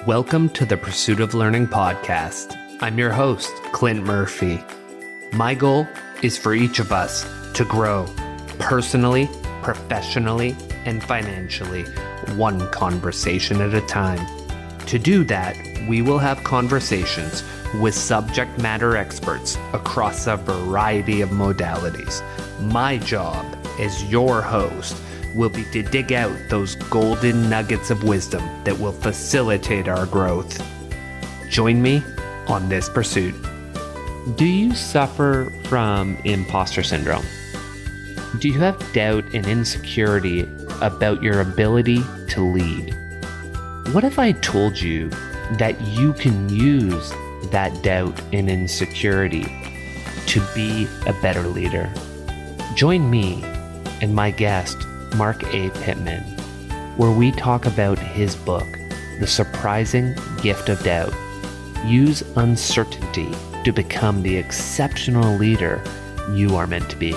Welcome to the Pursuit of Learning podcast. I'm your host, Clint Murphy. My goal is for each of us to grow personally, professionally, and financially, one conversation at a time. To do that, we will have conversations with subject matter experts across a variety of modalities. My job as your host will be to dig out those golden nuggets of wisdom that will facilitate our growth. Join me on this pursuit. Do you suffer from imposter syndrome? Do you have doubt and insecurity about your ability to lead? What if I told you that you can use that doubt and insecurity to be a better leader? Join me and my guest, Marc Pitman, where we talk about his book, The Surprising Gift of Doubt. Use uncertainty to become the exceptional leader you are meant to be.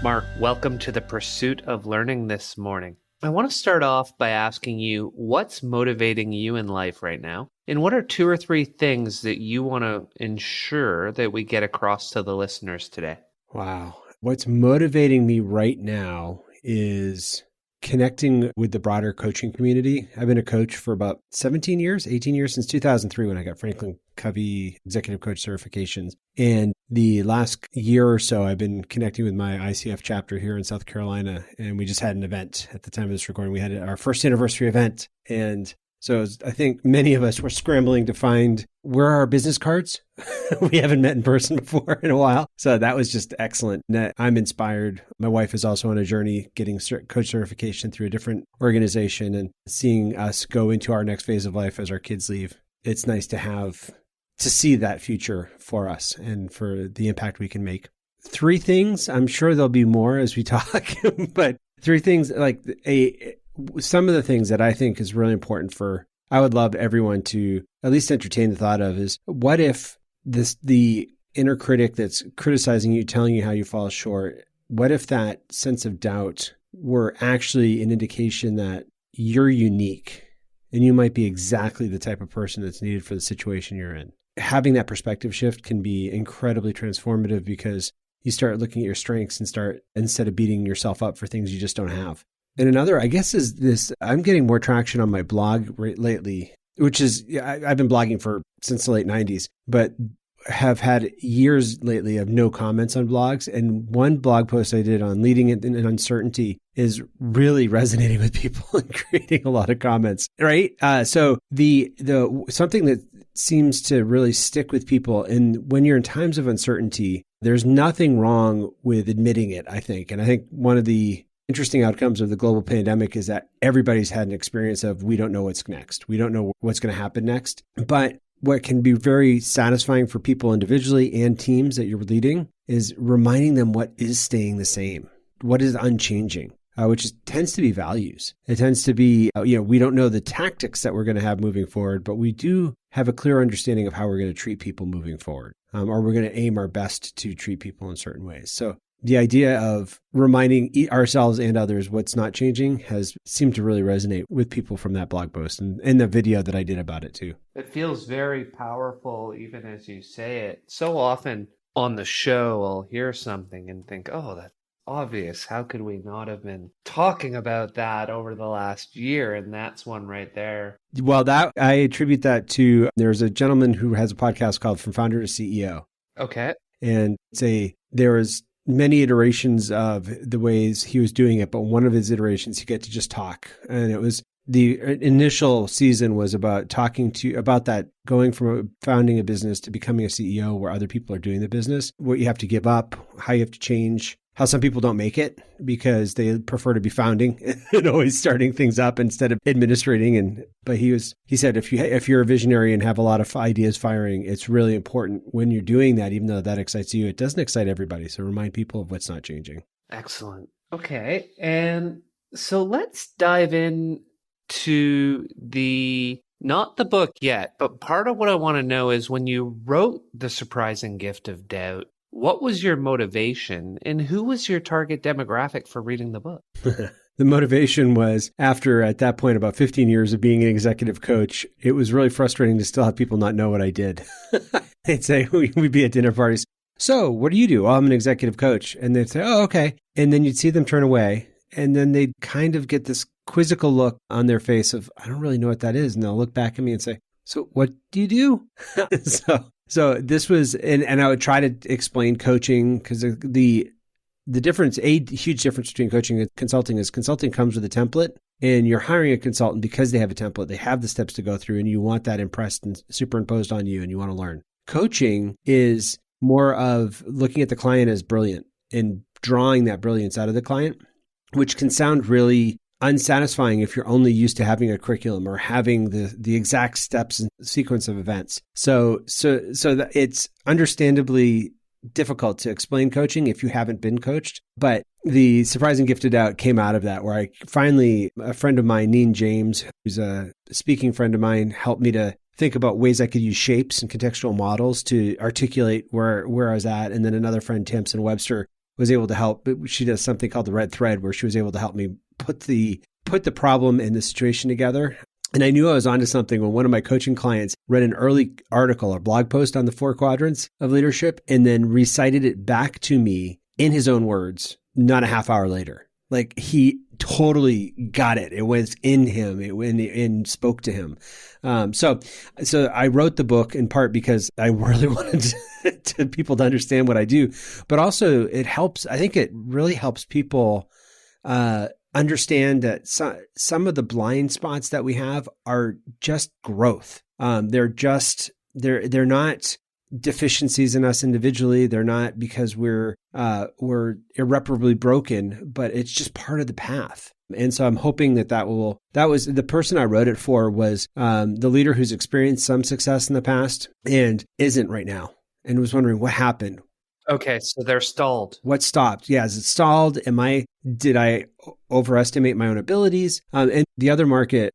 Marc, welcome to the Pursuit of Learning this morning. I want to start off by asking you, what's motivating you in life right now? And what are 2 or 3 things that you want to ensure that we get across to the listeners today? Wow. What's motivating me right now is connecting with the broader coaching community. I've been a coach for about 18 years, since 2003 when I got Franklin Covey Executive Coach certifications. And the last year or so, I've been connecting with my ICF chapter here in South Carolina. And we just had an event at the time of this recording. We had our first anniversary event. And so I think many of us were scrambling to find where are our business cards. We haven't met in person before in a while. So that was just excellent. I'm inspired. My wife is also on a journey getting coach certification through a different organization and seeing us go into our next phase of life as our kids leave. It's nice to see that future for us and for the impact we can make. 3 things, I'm sure there'll be more as we talk, but 3 things, some of the things that I think is really important I would love everyone to at least entertain the thought of is, what if the inner critic that's criticizing you, telling you how you fall short, what if that sense of doubt were actually an indication that you're unique and you might be exactly the type of person that's needed for the situation you're in? Having that perspective shift can be incredibly transformative because you start looking at your strengths and instead of beating yourself up for things you just don't have. And another, I guess, is this, I'm getting more traction on my blog lately, which is, I've been blogging since the late 90s, but have had years lately of no comments on blogs. And one blog post I did on leading in uncertainty is really resonating with people and creating a lot of comments, right? So the something that seems to really stick with people, and when you're in times of uncertainty, there's nothing wrong with admitting it, I think. And I think one of the interesting outcomes of the global pandemic is that everybody's had an experience of, we don't know what's next. We don't know what's going to happen next. But what can be very satisfying for people individually and teams that you're leading is reminding them what is staying the same, what is unchanging, which tends to be values. It tends to be, we don't know the tactics that we're going to have moving forward, but we do have a clear understanding of how we're going to treat people moving forward, or we're going to aim our best to treat people in certain ways. So the idea of reminding ourselves and others what's not changing has seemed to really resonate with people from that blog post and the video that I did about it too. It feels very powerful even as you say it. So often on the show, I'll hear something and think, oh, that's obvious. How could we not have been talking about that over the last year? And that's one right there. Well, I attribute that there's a gentleman who has a podcast called From Founder to CEO. Okay. And there was many iterations of the ways he was doing it, but one of his iterations, he got to just talk. And it was the initial season was about about that, going from founding a business to becoming a CEO where other people are doing the business, what you have to give up, how you have to change, how some people don't make it because they prefer to be founding and always starting things up instead of administrating. But he said, if you're a visionary and have a lot of ideas firing, it's really important when you're doing that, even though that excites you, it doesn't excite everybody. So remind people of what's not changing. Excellent. Okay. And so let's dive in to not the book yet, but part of what I want to know is, when you wrote The Surprising Gift of Doubt, What was your motivation and who was your target demographic for reading the book? The motivation was after, at that point, about 15 years of being an executive coach, it was really frustrating to still have people not know what I did. They'd say, we'd be at dinner parties. So what do you do? Oh, I'm an executive coach. And they'd say, oh, okay. And then you'd see them turn away. And then they'd kind of get this quizzical look on their face of, I don't really know what that is. And they'll look back at me and say, so what do you do? So this was, and I would try to explain coaching, because the difference, a huge difference between coaching and consulting is consulting comes with a template, and you're hiring a consultant because they have a template. They have the steps to go through, and you want that impressed and superimposed on you, and you want to learn. Coaching is more of looking at the client as brilliant and drawing that brilliance out of the client, which can sound really unsatisfying if you're only used to having a curriculum or having the exact steps and sequence of events. So that it's understandably difficult to explain coaching if you haven't been coached. But the surprising gifted out came out of that, where I finally, a friend of mine, Neen James, who's a speaking friend of mine, helped me to think about ways I could use shapes and contextual models to articulate where I was at. And then another friend, Tamsin Webster, was able to help. She does something called the red thread, where she was able to help me put the problem and the situation together. And I knew I was onto something when one of my coaching clients read an early article or blog post on the 4 quadrants of leadership and then recited it back to me in his own words, not a half hour later. Like, he totally got it. It was in him. It went and spoke to him. So I wrote the book in part because I really wanted to people to understand what I do, but also it helps. I think it really helps people understand that some of the blind spots that we have are just growth. They're not deficiencies in us individually. They're not because we're irreparably broken, but it's just part of the path. And so I'm hoping that was the person I wrote it for was the leader who's experienced some success in the past and isn't right now, and was wondering what happened. Okay, so they're stalled. What stopped? Yeah, is it stalled? Did I overestimate my own abilities? And the other market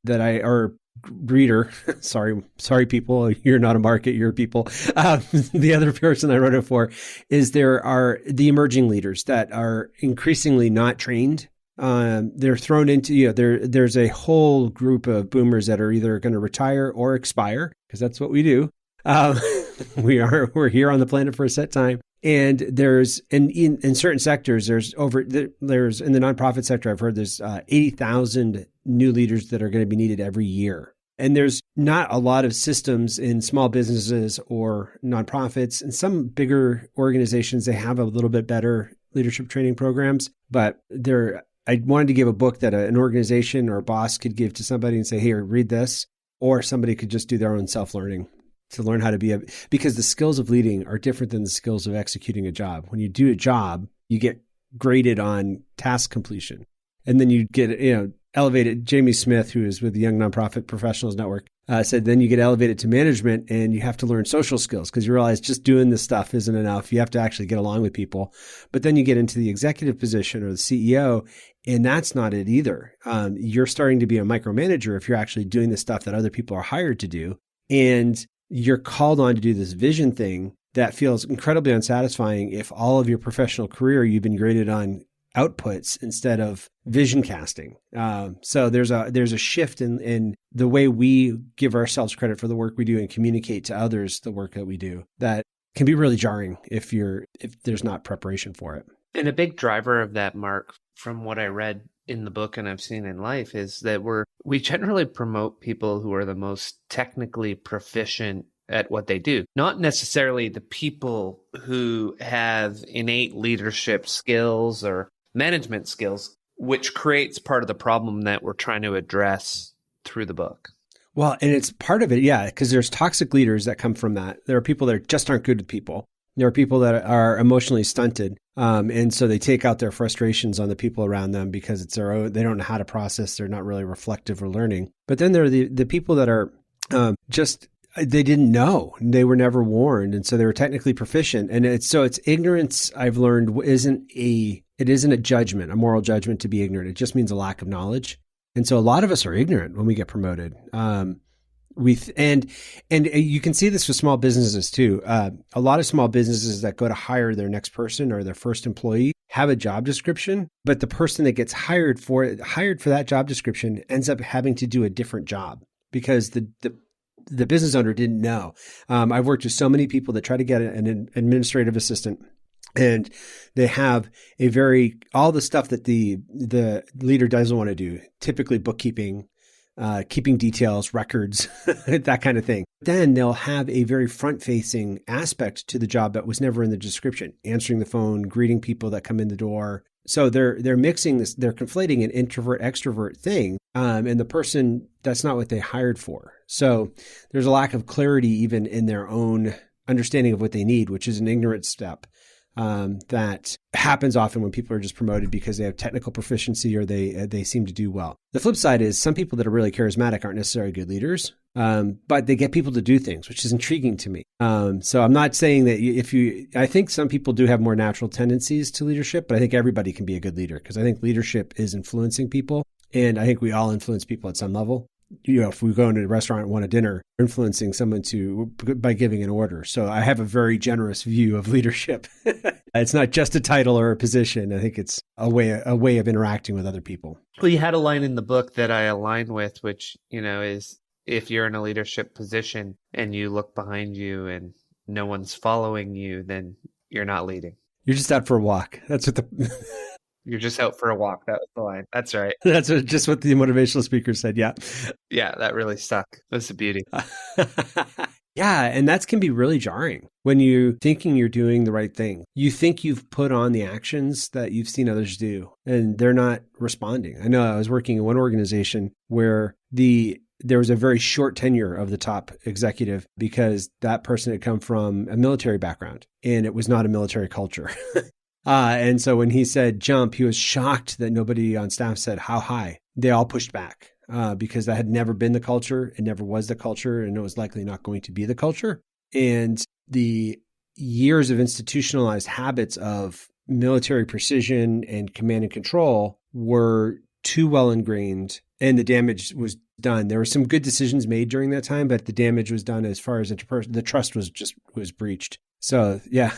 reader, sorry people, you're not a market, you're people. The other person I wrote it for is there are the emerging leaders that are increasingly not trained. They're thrown into, there's a whole group of boomers that are either going to retire or expire, because that's what we do. We're here on the planet for a set time. And there's, in certain sectors, there's in the nonprofit sector, I've heard there's 80,000 new leaders that are going to be needed every year. And there's not a lot of systems in small businesses or nonprofits. And some bigger organizations, they have a little bit better leadership training programs. But I wanted to give a book that an organization or a boss could give to somebody and say, here, read this. Or somebody could just do their own self-learning to learn how to because the skills of leading are different than the skills of executing a job. When you do a job, you get graded on task completion. And then you get, elevated. Jamie Smith, who is with the Young Nonprofit Professionals Network, said then you get elevated to management and you have to learn social skills, because you realize just doing this stuff isn't enough. You have to actually get along with people. But then you get into the executive position or the CEO, and that's not it either. You're starting to be a micromanager if you're actually doing the stuff that other people are hired to do. And you're called on to do this vision thing that feels incredibly unsatisfying if all of your professional career you've been graded on outputs instead of vision casting. So there's a shift in the way we give ourselves credit for the work we do and communicate to others the work that we do that can be really jarring if there's not preparation for it. And a big driver of that, Mark, from what I read in the book and I've seen in life, is that we generally promote people who are the most technically proficient at what they do, not necessarily the people who have innate leadership skills or management skills, which creates part of the problem that we're trying to address through the book. Well, and it's part of it, yeah, because there's toxic leaders that come from that. There are people that just aren't good with people. There are people that are emotionally stunted. And so they take out their frustrations on the people around them because it's their own, they don't know how to process. They're not really reflective or learning. But then there are the people that are they didn't know. They were never warned. And so they were technically proficient. And it's ignorance, I've learned, isn't a judgment, a moral judgment to be ignorant. It just means a lack of knowledge. And so a lot of us are ignorant when we get promoted. And you can see this with small businesses too. A lot of small businesses that go to hire their next person or their first employee have a job description, but the person that gets hired for that job description ends up having to do a different job because the business owner didn't know. I've worked with so many people that try to get an administrative assistant, and they have all the stuff that the leader doesn't want to do, typically bookkeeping, keeping details, records, that kind of thing. Then they'll have a very front-facing aspect to the job that was never in the description, answering the phone, greeting people that come in the door. So they're mixing this, they're conflating an introvert-extrovert thing, and the person, that's not what they hired for. So there's a lack of clarity even in their own understanding of what they need, which is an ignorant step. That happens often when people are just promoted because they have technical proficiency or they seem to do well. The flip side is some people that are really charismatic aren't necessarily good leaders, but they get people to do things, which is intriguing to me. So I'm not saying that I think some people do have more natural tendencies to leadership, but I think everybody can be a good leader because I think leadership is influencing people. And I think we all influence people at some level. If we go into a restaurant and want a dinner, influencing someone by giving an order. So I have a very generous view of leadership. It's not just a title or a position. I think it's a way of interacting with other people. Well, you had a line in the book that I align with, which, is if you're in a leadership position and you look behind you and no one's following you, then you're not leading. You're just out for a walk. That's what You're just out for a walk. That was the line. That's right. That's just what the motivational speaker said. Yeah. Yeah, that really stuck. That's the beauty. Yeah. And that can be really jarring when you're thinking you're doing the right thing. You think you've put on the actions that you've seen others do, and they're not responding. I know I was working in one organization where there was a very short tenure of the top executive because that person had come from a military background and it was not a military culture. And so when he said jump, he was shocked that nobody on staff said how high. They all pushed back because that had never been the culture. It never was the culture, and it was likely not going to be the culture. And the years of institutionalized habits of military precision and command and control were too well ingrained, and the damage was done. There were some good decisions made during that time, but the damage was done as far as the trust was breached. So yeah.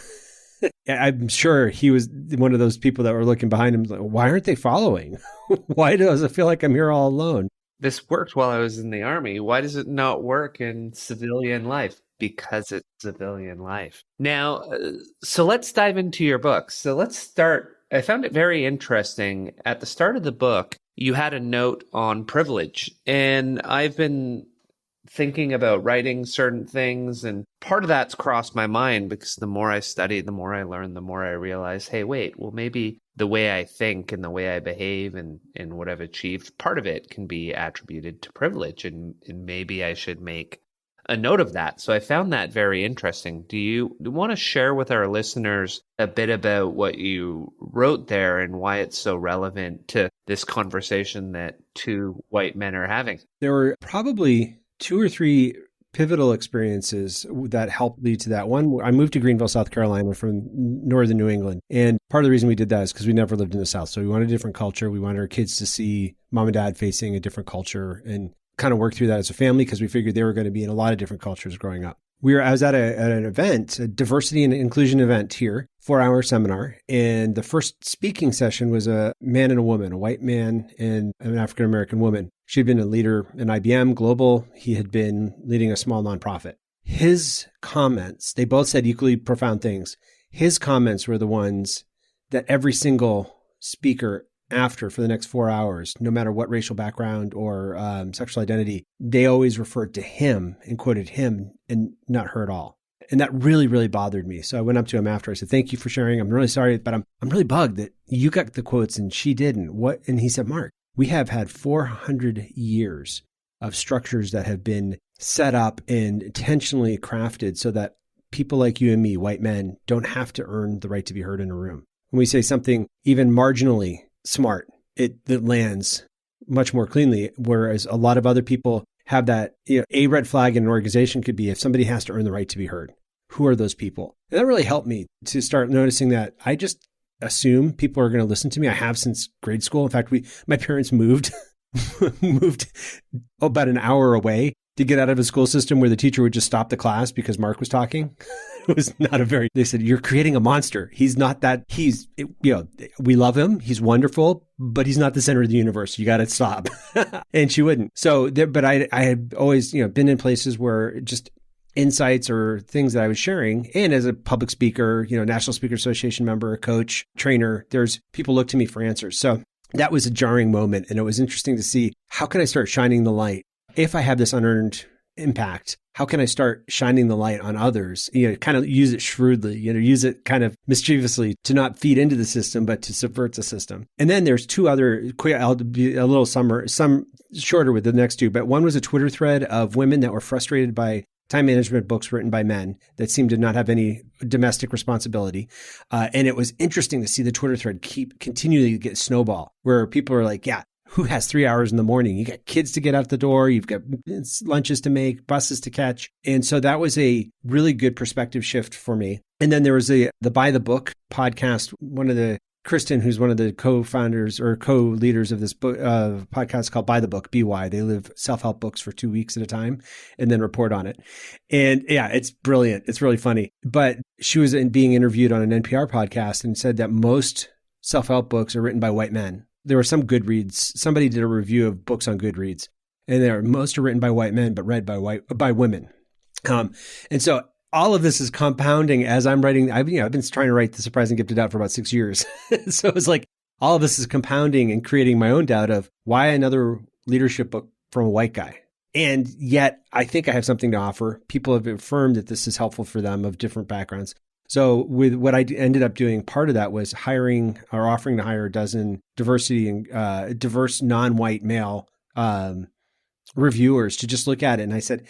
I'm sure he was one of those people that were looking behind him like, why aren't they following? Why does it feel like I'm here all alone? This worked while I was in the Army. Why does it not work in civilian life? Because it's civilian life. Now, so let's dive into your book. So let's start. I found it very interesting. At the start of the book, you had a note on privilege, and I've been thinking about writing certain things, and part of that's crossed my mind because the more I study, the more I learn, the more I realize, hey, wait, well, maybe the way I think and the way I behave and what I've achieved, part of it can be attributed to privilege, and maybe I should make a note of that. So I found that very interesting. Do you want to share with our listeners a bit about what you wrote there and why it's so relevant to this conversation that two white men are having? There were probably 2 or 3 pivotal experiences that helped lead to that. One, I moved to Greenville, South Carolina from northern New England. And part of the reason we did that is because we never lived in the South. So we wanted a different culture. We wanted our kids to see mom and dad facing a different culture and kind of work through that as a family because we figured they were going to be in a lot of different cultures growing up. I was at an event, a diversity and inclusion event here, 4-hour seminar. And the first speaking session was a man and a woman, a white man and an African-American woman. She'd been a leader in IBM Global. He had been leading a small nonprofit. His comments, they both said equally profound things. His comments were the ones that every single speaker after for the next 4 hours, no matter what racial background or sexual identity, they always referred to him and quoted him and not her at all. And that really, really bothered me. So I went up to him after. I said, thank you for sharing. I'm really sorry, but I'm really bugged that you got the quotes and she didn't. What? And he said, Mark, we have had 400 years of structures that have been set up and intentionally crafted so that people like you and me, white men, don't have to earn the right to be heard in a room. When we say something even marginally smart, it lands much more cleanly, whereas a lot of other people have that, a red flag in an organization could be if somebody has to earn the right to be heard. Who are those people? And that really helped me to start noticing that I just assume people are going to listen to me. I have since grade school. In fact, my parents moved about an hour away to get out of a school system where the teacher would just stop the class because Mark was talking. It was not they said, you're creating a monster. He's not that, we love him. He's wonderful, but he's not the center of the universe. You got to stop. And she wouldn't. So, but I had always, been in places where just insights or things that I was sharing. And as a public speaker, National Speaker Association member, a coach, trainer, there's people look to me for answers. So that was a jarring moment. And it was interesting to see, how can I start shining the light? If I have this unearned impact, how can I start shining the light on others? Kind of use it shrewdly, use it kind of mischievously to not feed into the system, but to subvert the system. And then there's two other, I'll be a little some shorter with the next two, but one was a Twitter thread of women that were frustrated by time management books written by men that seemed to not have any domestic responsibility. And it was interesting to see the Twitter thread continually get snowball, where people are like, yeah, who has 3 hours in the morning? You got kids to get out the door. You've got lunches to make, buses to catch. And so that was a really good perspective shift for me. And then there was the By the Book podcast. Kristen, who's one of the co-founders or co-leaders of this book, podcast called By the Book, BY. They live self-help books for 2 weeks at a time and then report on it. And yeah, it's brilliant. It's really funny. But she was being interviewed on an NPR podcast and said that most self-help books are written by white men. There were some Goodreads. Somebody did a review of books on Goodreads, and most are written by white men, but read by women. And so all of this is compounding as I'm writing. I've been trying to write The Surprising Gifted Out for about 6 years. So it's like all of this is compounding and creating my own doubt of why another leadership book from a white guy. And yet I think I have something to offer. People have affirmed that this is helpful for them of different backgrounds. So with what I ended up doing, part of that was offering to hire a dozen diversity and diverse non-white male reviewers to just look at it. And I said,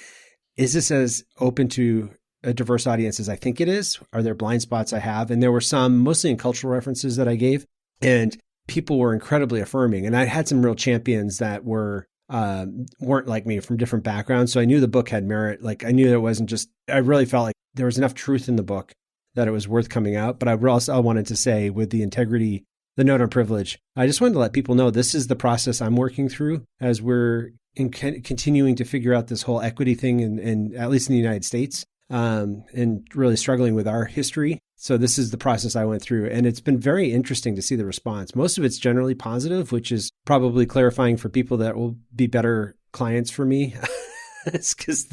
is this as open to a diverse audience as I think it is? Are there blind spots I have? And there were some, mostly in cultural references that I gave, and people were incredibly affirming. And I had some real champions that weren't like me, from different backgrounds. So I knew the book had merit. Like I knew that it wasn't just, I really felt like there was enough truth in the book that it was worth coming out. But I wanted to say, with the integrity, the note on privilege, I just wanted to let people know this is the process I'm working through as we're continuing to figure out this whole equity thing, in at least in the United States, and really struggling with our history. So this is the process I went through. And it's been very interesting to see the response. Most of it's generally positive, which is probably clarifying for people that will be better clients for me. It's because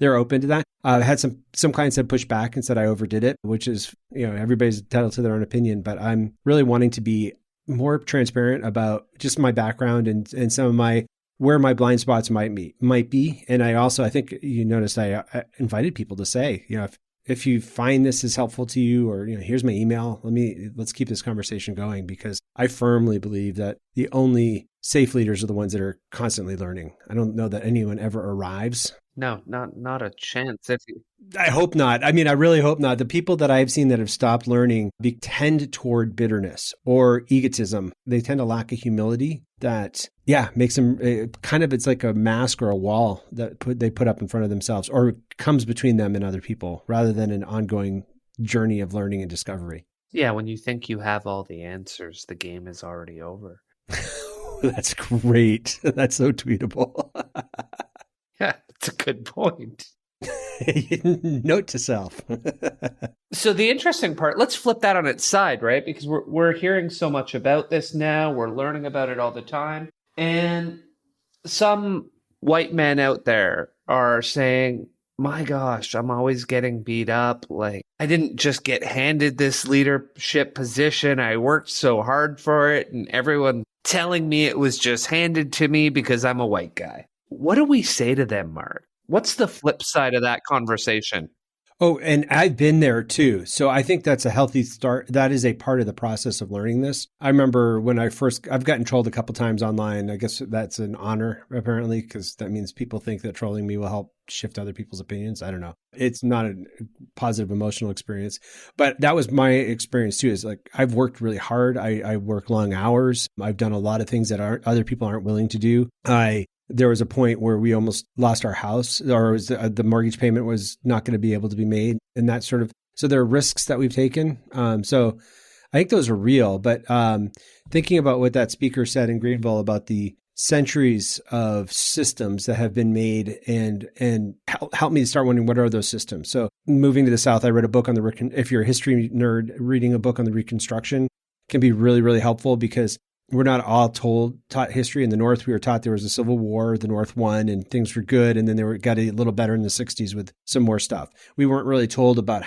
they're open to that. I had some clients that pushed back and said I overdid it, which is, everybody's entitled to their own opinion. But I'm really wanting to be more transparent about just my background and some of where my blind spots might be. And I think you noticed I invited people to say, if you find this is helpful to you, or, here's my email, let's keep this conversation going, because I firmly believe that the only safe leaders are the ones that are constantly learning. I don't know that anyone ever arrives. No, not a chance. I hope not. I really hope not. The people that I've seen that have stopped learning tend toward bitterness or egotism. They tend to lack a humility that, makes them it's like a mask or a wall that they put up in front of themselves, or comes between them and other people, rather than an ongoing journey of learning and discovery. Yeah, when you think you have all the answers, the game is already over. That's great. That's so tweetable. Yeah, that's a good point. Note to self. So the interesting part, let's flip that on its side, right? Because we're hearing so much about this now. We're learning about it all the time. And some white men out there are saying, my gosh, I'm always getting beat up. Like, I didn't just get handed this leadership position. I worked so hard for it, and everyone telling me it was just handed to me because I'm a white guy. What do we say to them, Mark? What's the flip side of that conversation? Oh, and I've been there too. So I think that's a healthy start. That is a part of the process of learning this. I remember when I've gotten trolled a couple times online. I guess that's an honor, apparently, because that means people think that trolling me will help shift other people's opinions. I don't know. It's not a positive emotional experience, but that was my experience too. Is like, I've worked really hard. I work long hours. I've done a lot of things that other people aren't willing to do. There was a point where we almost lost our house, or the mortgage payment was not going to be able to be made, and that sort of. So there are risks that we've taken. So I think those are real. But thinking about what that speaker said in Greenville about the centuries of systems that have been made and help me to start wondering what are those systems. So moving to the South, I read a book on if you're a history nerd, reading a book on the Reconstruction can be really, really helpful because we're not all taught history. In the North, we were taught there was a civil war, the North won, and things were good. And then got a little better in the 60s with some more stuff. We weren't really told about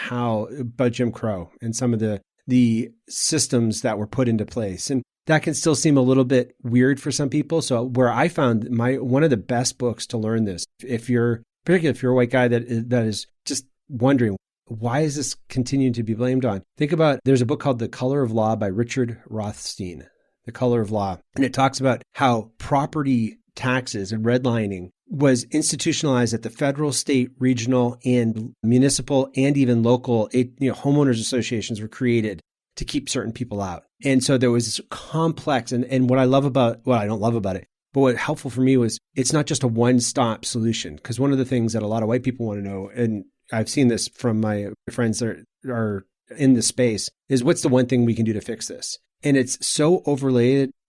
Jim Crow and some of the systems that were put into place. And that can still seem a little bit weird for some people. So where I found one of the best books to learn this, particularly if you're a white guy that is just wondering, why is this continuing to be blamed on? Think about, there's a book called The Color of Law by Richard Rothstein. The Color of Law. And it talks about how property taxes and redlining was institutionalized at the federal, state, regional, and municipal, and even local. Homeowners associations were created to keep certain people out. And so there was this complex, and what I love about, well, I don't love about it, but what helpful for me was it's not just a one-stop solution. Because one of the things that a lot of white people want to know, and I've seen this from my friends that are in the space, is what's the one thing we can do to fix this? And it's so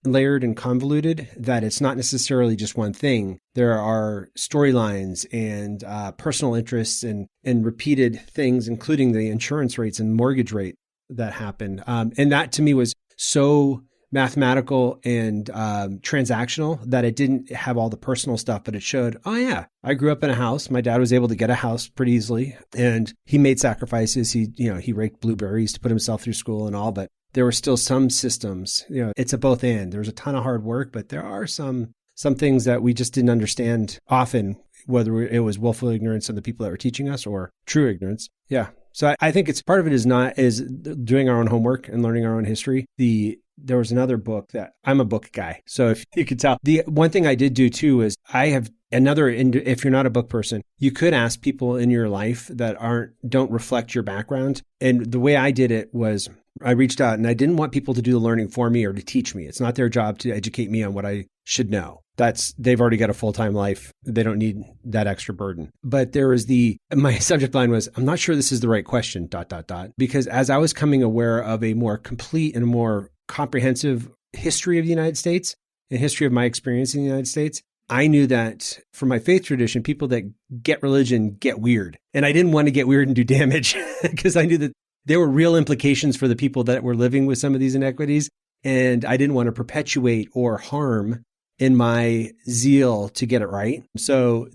layered and convoluted that it's not necessarily just one thing. There are storylines and personal interests and repeated things, including the insurance rates and mortgage rate that happened. And that to me was so mathematical and transactional that it didn't have all the personal stuff, but it showed, oh yeah, I grew up in a house. My dad was able to get a house pretty easily and he made sacrifices. He raked blueberries to put himself through school and all, but there were still some systems, it's a both and. There's a ton of hard work, but there are some things that we just didn't understand often, whether it was willful ignorance of the people that were teaching us or true ignorance. Yeah. So I think it's part of it is doing our own homework and learning our own history. There was another book that I'm a book guy. So if you could tell, the one thing I did do too is if you're not a book person, you could ask people in your life that don't reflect your background. And the way I did it was I reached out and I didn't want people to do the learning for me or to teach me. It's not their job to educate me on what I should know. They've already got a full-time life. They don't need that extra burden. But my subject line was, I'm not sure this is the right question, ... Because as I was becoming aware of a more complete and more comprehensive history of the United States and history of my experience in the United States, I knew that for my faith tradition, people that get religion get weird. And I didn't want to get weird and do damage because I knew that there were real implications for the people that were living with some of these inequities. And I didn't want to perpetuate or harm in my zeal to get it right. So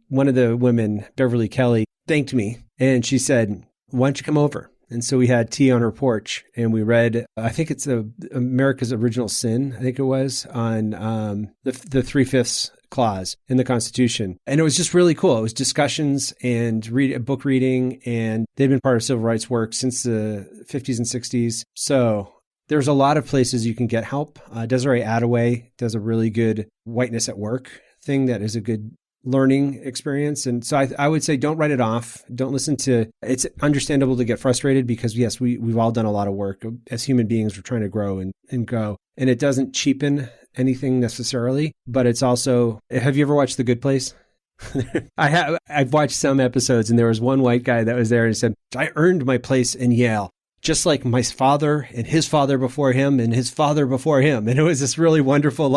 one of the women, Beverly Kelly, thanked me and she said, why don't you come over? And so we had tea on her porch and we read, I think it's America's Original Sin, I think it was, on the 3/5 clause in the Constitution. And it was just really cool. It was discussions and book reading, and they've been part of civil rights work since the 50s and 60s. So there's a lot of places you can get help. Desiree Attaway does a really good whiteness at work thing that is a good learning experience. And so I would say don't write it off. Don't listen to, it's understandable to get frustrated because yes, we've all done a lot of work. As human beings, we're trying to grow and go. And it doesn't cheapen anything necessarily, but it's also, have you ever watched The Good Place? I've watched some episodes and there was one white guy that was there and he said, I earned my place in Yale, just like my father and his father before him and his father before him. And it was this really wonderful,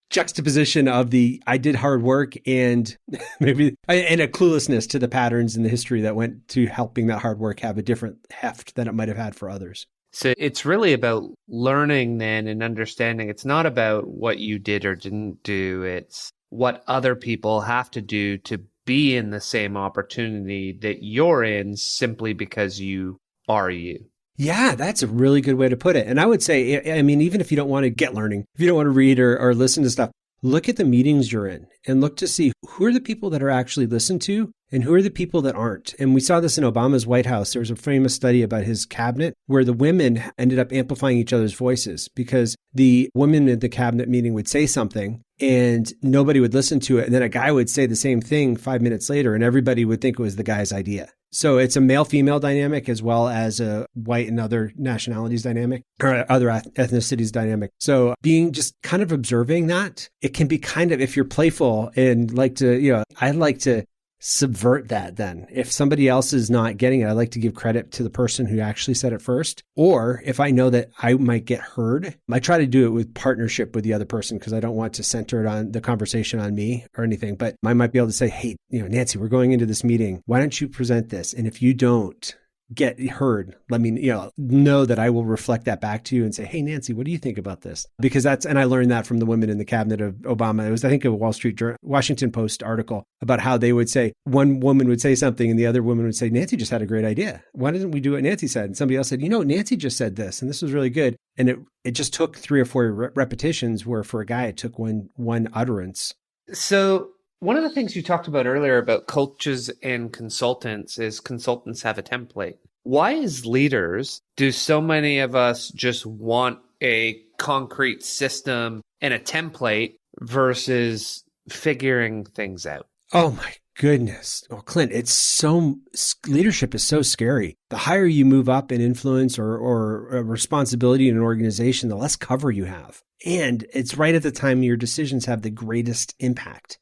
juxtaposition of I did hard work and maybe and a cluelessness to the patterns in the history that went to helping that hard work have a different heft than it might have had for others. So it's really about learning then and understanding. It's not about what you did or didn't do. It's what other people have to do to be in the same opportunity that you're in simply because you are you. Yeah, that's a really good way to put it. And I would say, I mean, even if you don't want to get learning, if you don't want to read or listen to stuff, look at the meetings you're in and look to see who are the people that are actually listened to and who are the people that aren't. And we saw this in Obama's White House. There was a famous study about his cabinet where the women ended up amplifying each other's voices because the women at the cabinet meeting would say something and nobody would listen to it. And then a guy would say the same thing 5 minutes later and everybody would think it was the guy's idea. So it's a male-female dynamic as well as a white and other nationalities dynamic or other ethnicities dynamic. So being just kind of observing that, it can be kind of, if you're playful and I like to subvert that then. If somebody else is not getting it, I like to give credit to the person who actually said it first. Or if I know that I might get heard, I try to do it with partnership with the other person because I don't want to center it on the conversation on me or anything. But I might be able to say, hey, Nancy, we're going into this meeting. Why don't you present this? And if you don't get heard, let me know that I will reflect that back to you and say, hey, Nancy, what do you think about this? Because and I learned that from the women in the cabinet of Obama. It was, I think, a Washington Post article about how they would say, one woman would say something and the other woman would say, Nancy just had a great idea. Why didn't we do what Nancy said? And somebody else said, Nancy just said this and this was really good. And it just took 3 or 4 repetitions, where for a guy, it took one utterance. So one of the things you talked about earlier about coaches and consultants is consultants have a template. Why, as leaders, do so many of us just want a concrete system and a template versus figuring things out? Oh my goodness. Well, Clint, leadership is so scary. The higher you move up in influence or a responsibility in an organization, the less cover you have. And it's right at the time your decisions have the greatest impact.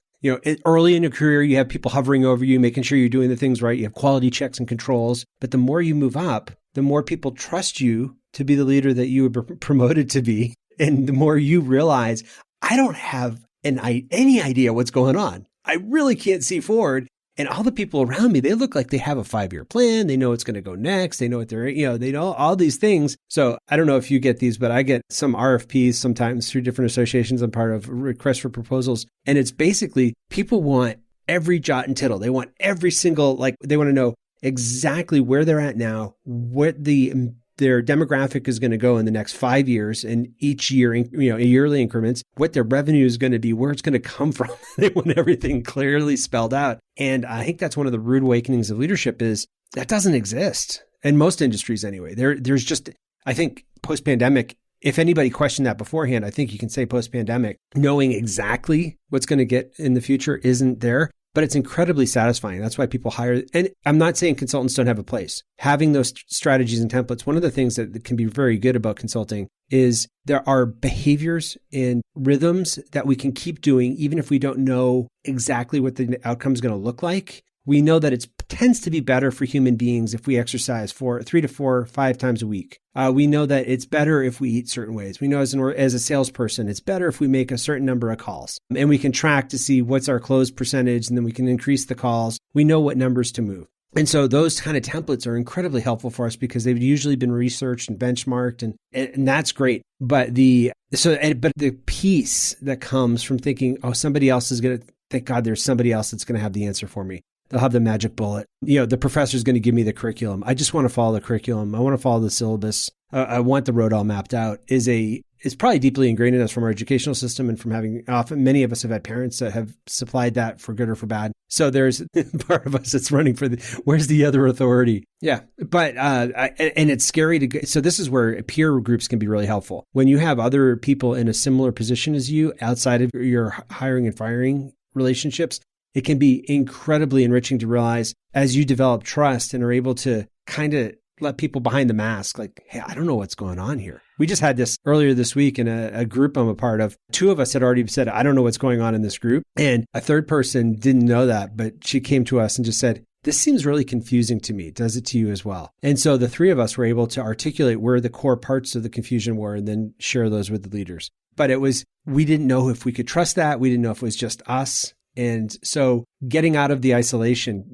Early in your career, you have people hovering over you, making sure you're doing the things right. You have quality checks and controls. But the more you move up, the more people trust you to be the leader that you were promoted to be. And the more you realize, I don't have any idea what's going on. I really can't see forward. And all the people around me, they look like they have a 5-year plan. They know what's going to go next. They know what they know all these things. So I don't know if you get these, but I get some RFPs sometimes through different associations. I'm part of requests for proposals. And it's basically people want every jot and tittle. They want every single, they want to know exactly where they're at now, what their demographic is going to go in the next 5 years, and each year, yearly increments, what their revenue is going to be, where it's going to come from. They want everything clearly spelled out. And I think that's one of the rude awakenings of leadership is that doesn't exist in most industries anyway. There's just, I think post-pandemic, if anybody questioned that beforehand, I think you can say post-pandemic, knowing exactly what's going to get in the future isn't there. But it's incredibly satisfying. That's why people hire. And I'm not saying consultants don't have a place. Having those strategies and templates, one of the things that can be very good about consulting is there are behaviors and rhythms that we can keep doing, even if we don't know exactly what the outcome is going to look like. We know that it tends to be better for human beings if we exercise 3 to 4, 5 times a week. We know that it's better if we eat certain ways. We know as a salesperson, it's better if we make a certain number of calls. And we can track to see what's our close percentage, and then we can increase the calls. We know what numbers to move. And so those kind of templates are incredibly helpful for us because they've usually been researched and benchmarked, and that's great. But the piece that comes from thinking, somebody else is going to, thank God there's somebody else that's going to have the answer for me. They'll have the magic bullet. The professor's going to give me the curriculum. I just want to follow the curriculum. I want to follow the syllabus. I want the road all mapped out is probably deeply ingrained in us from our educational system and from having many of us have had parents that have supplied that for good or for bad. So there's part of us that's running for where's the other authority? Yeah. But, and it's scary so this is where peer groups can be really helpful. When you have other people in a similar position as you outside of your hiring and firing relationships, it can be incredibly enriching to realize as you develop trust and are able to kind of let people behind the mask, like, hey, I don't know what's going on here. We just had this earlier this week in a group I'm a part of. 2 of us had already said, I don't know what's going on in this group. And a third person didn't know that, but she came to us and just said, this seems really confusing to me. Does it to you as well? And so the 3 of us were able to articulate where the core parts of the confusion were and then share those with the leaders. But we didn't know if we could trust that. We didn't know if it was just us. And so getting out of the isolation,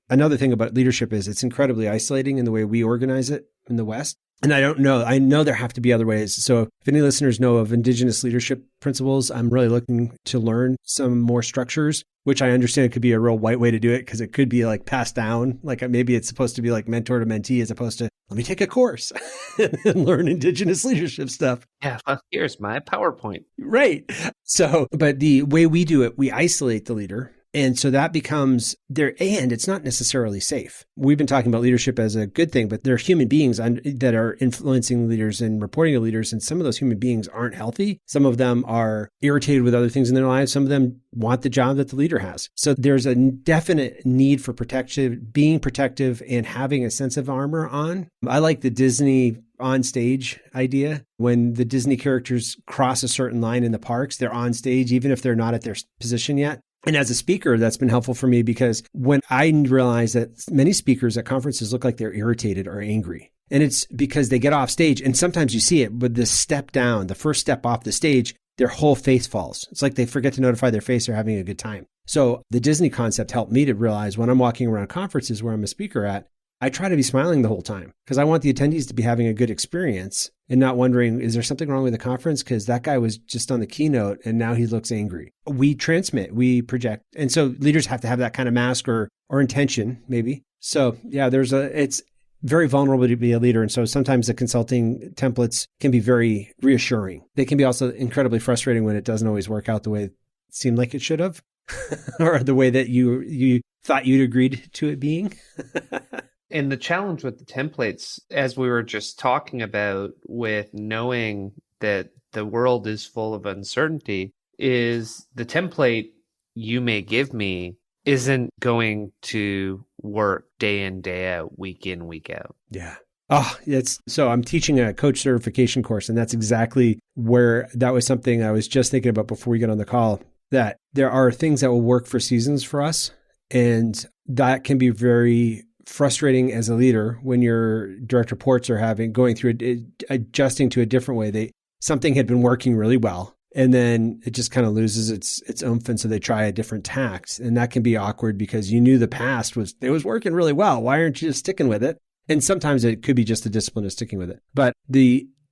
another thing about leadership is it's incredibly isolating in the way we organize it in the West. And I know there have to be other ways. So if any listeners know of indigenous leadership principles, I'm really looking to learn some more structures, which I understand could be a real white way to do it because it could be like passed down. Like maybe it's supposed to be like mentor to mentee as opposed to let me take a course and learn indigenous leadership stuff. Yeah, well, here's my PowerPoint. Right. So, but the way we do it, we isolate the leader. And so that becomes and it's not necessarily safe. We've been talking about leadership as a good thing, but there are human beings that are influencing leaders and reporting to leaders. And some of those human beings aren't healthy. Some of them are irritated with other things in their lives. Some of them want the job that the leader has. So there's a definite need for being protective and having a sense of armor on. I like the Disney on stage idea. When the Disney characters cross a certain line in the parks, they're on stage, even if they're not at their position yet. And as a speaker, that's been helpful for me because when I realize that many speakers at conferences look like they're irritated or angry, and it's because they get off stage, and sometimes you see it, but the step down, the first step off the stage, their whole face falls. It's like they forget to notify their face they're having a good time. So the Disney concept helped me to realize when I'm walking around conferences where I'm a speaker at, I try to be smiling the whole time because I want the attendees to be having a good experience and not wondering, is there something wrong with the conference? Because that guy was just on the keynote and now he looks angry. We transmit, we project. And so leaders have to have that kind of mask or intention, maybe. So yeah, it's very vulnerable to be a leader. And so sometimes the consulting templates can be very reassuring. They can be also incredibly frustrating when it doesn't always work out the way it seemed like it should have or the way that you thought you'd agreed to it being. And the challenge with the templates, as we were just talking about, with knowing that the world is full of uncertainty, is the template you may give me isn't going to work day in, day out, week in, week out. Yeah. Oh, so I'm teaching a coach certification course, and that's exactly where that was something I was just thinking about before we get on the call, that there are things that will work for seasons for us. And that can be very frustrating as a leader when your direct reports are going through adjusting to a different way. Something had been working really well, and then it just kind of loses its oomph, and so they try a different tact, and that can be awkward because you knew the past was working really well. Why aren't you just sticking with it? And sometimes it could be just the discipline of sticking with it. But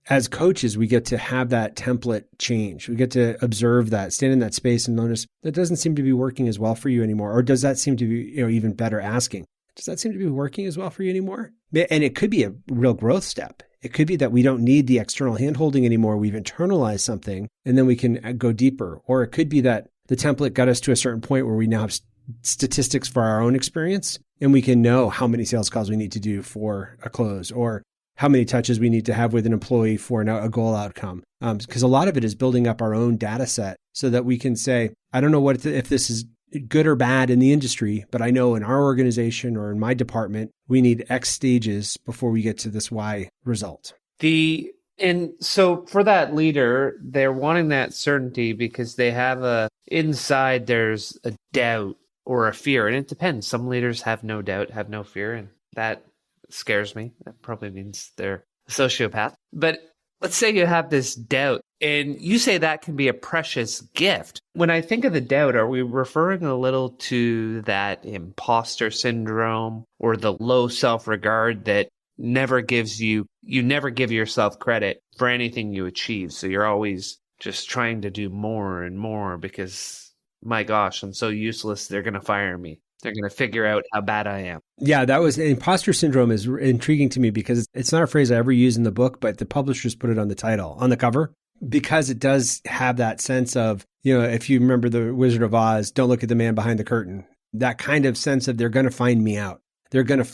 as coaches, we get to have that template change. We get to observe that, stand in that space, and notice that doesn't seem to be working as well for you anymore, or does that seem to be even better asking? Does that seem to be working as well for you anymore? And it could be a real growth step. It could be that we don't need the external handholding anymore. We've internalized something and then we can go deeper. Or it could be that the template got us to a certain point where we now have statistics for our own experience and we can know how many sales calls we need to do for a close or how many touches we need to have with an employee for a goal outcome. Because a lot of it is building up our own data set so that we can say, I don't know if this is good or bad in the industry, but I know in our organization or in my department, we need X stages before we get to this Y result. And so for that leader, they're wanting that certainty because they have inside there's a doubt or a fear. And it depends. Some leaders have no doubt, have no fear. And that scares me. That probably means they're a sociopath. But let's say you have this doubt and you say that can be a precious gift. When I think of the doubt, are we referring a little to that imposter syndrome or the low self-regard that never gives you never give yourself credit for anything you achieve? So you're always just trying to do more and more because, my gosh, I'm so useless. They're going to fire me. They're going to figure out how bad I am. Yeah, imposter syndrome is intriguing to me because it's not a phrase I ever use in the book, but the publishers put it on the cover, because it does have that sense of, if you remember the Wizard of Oz, don't look at the man behind the curtain, that kind of sense of they're going to find me out.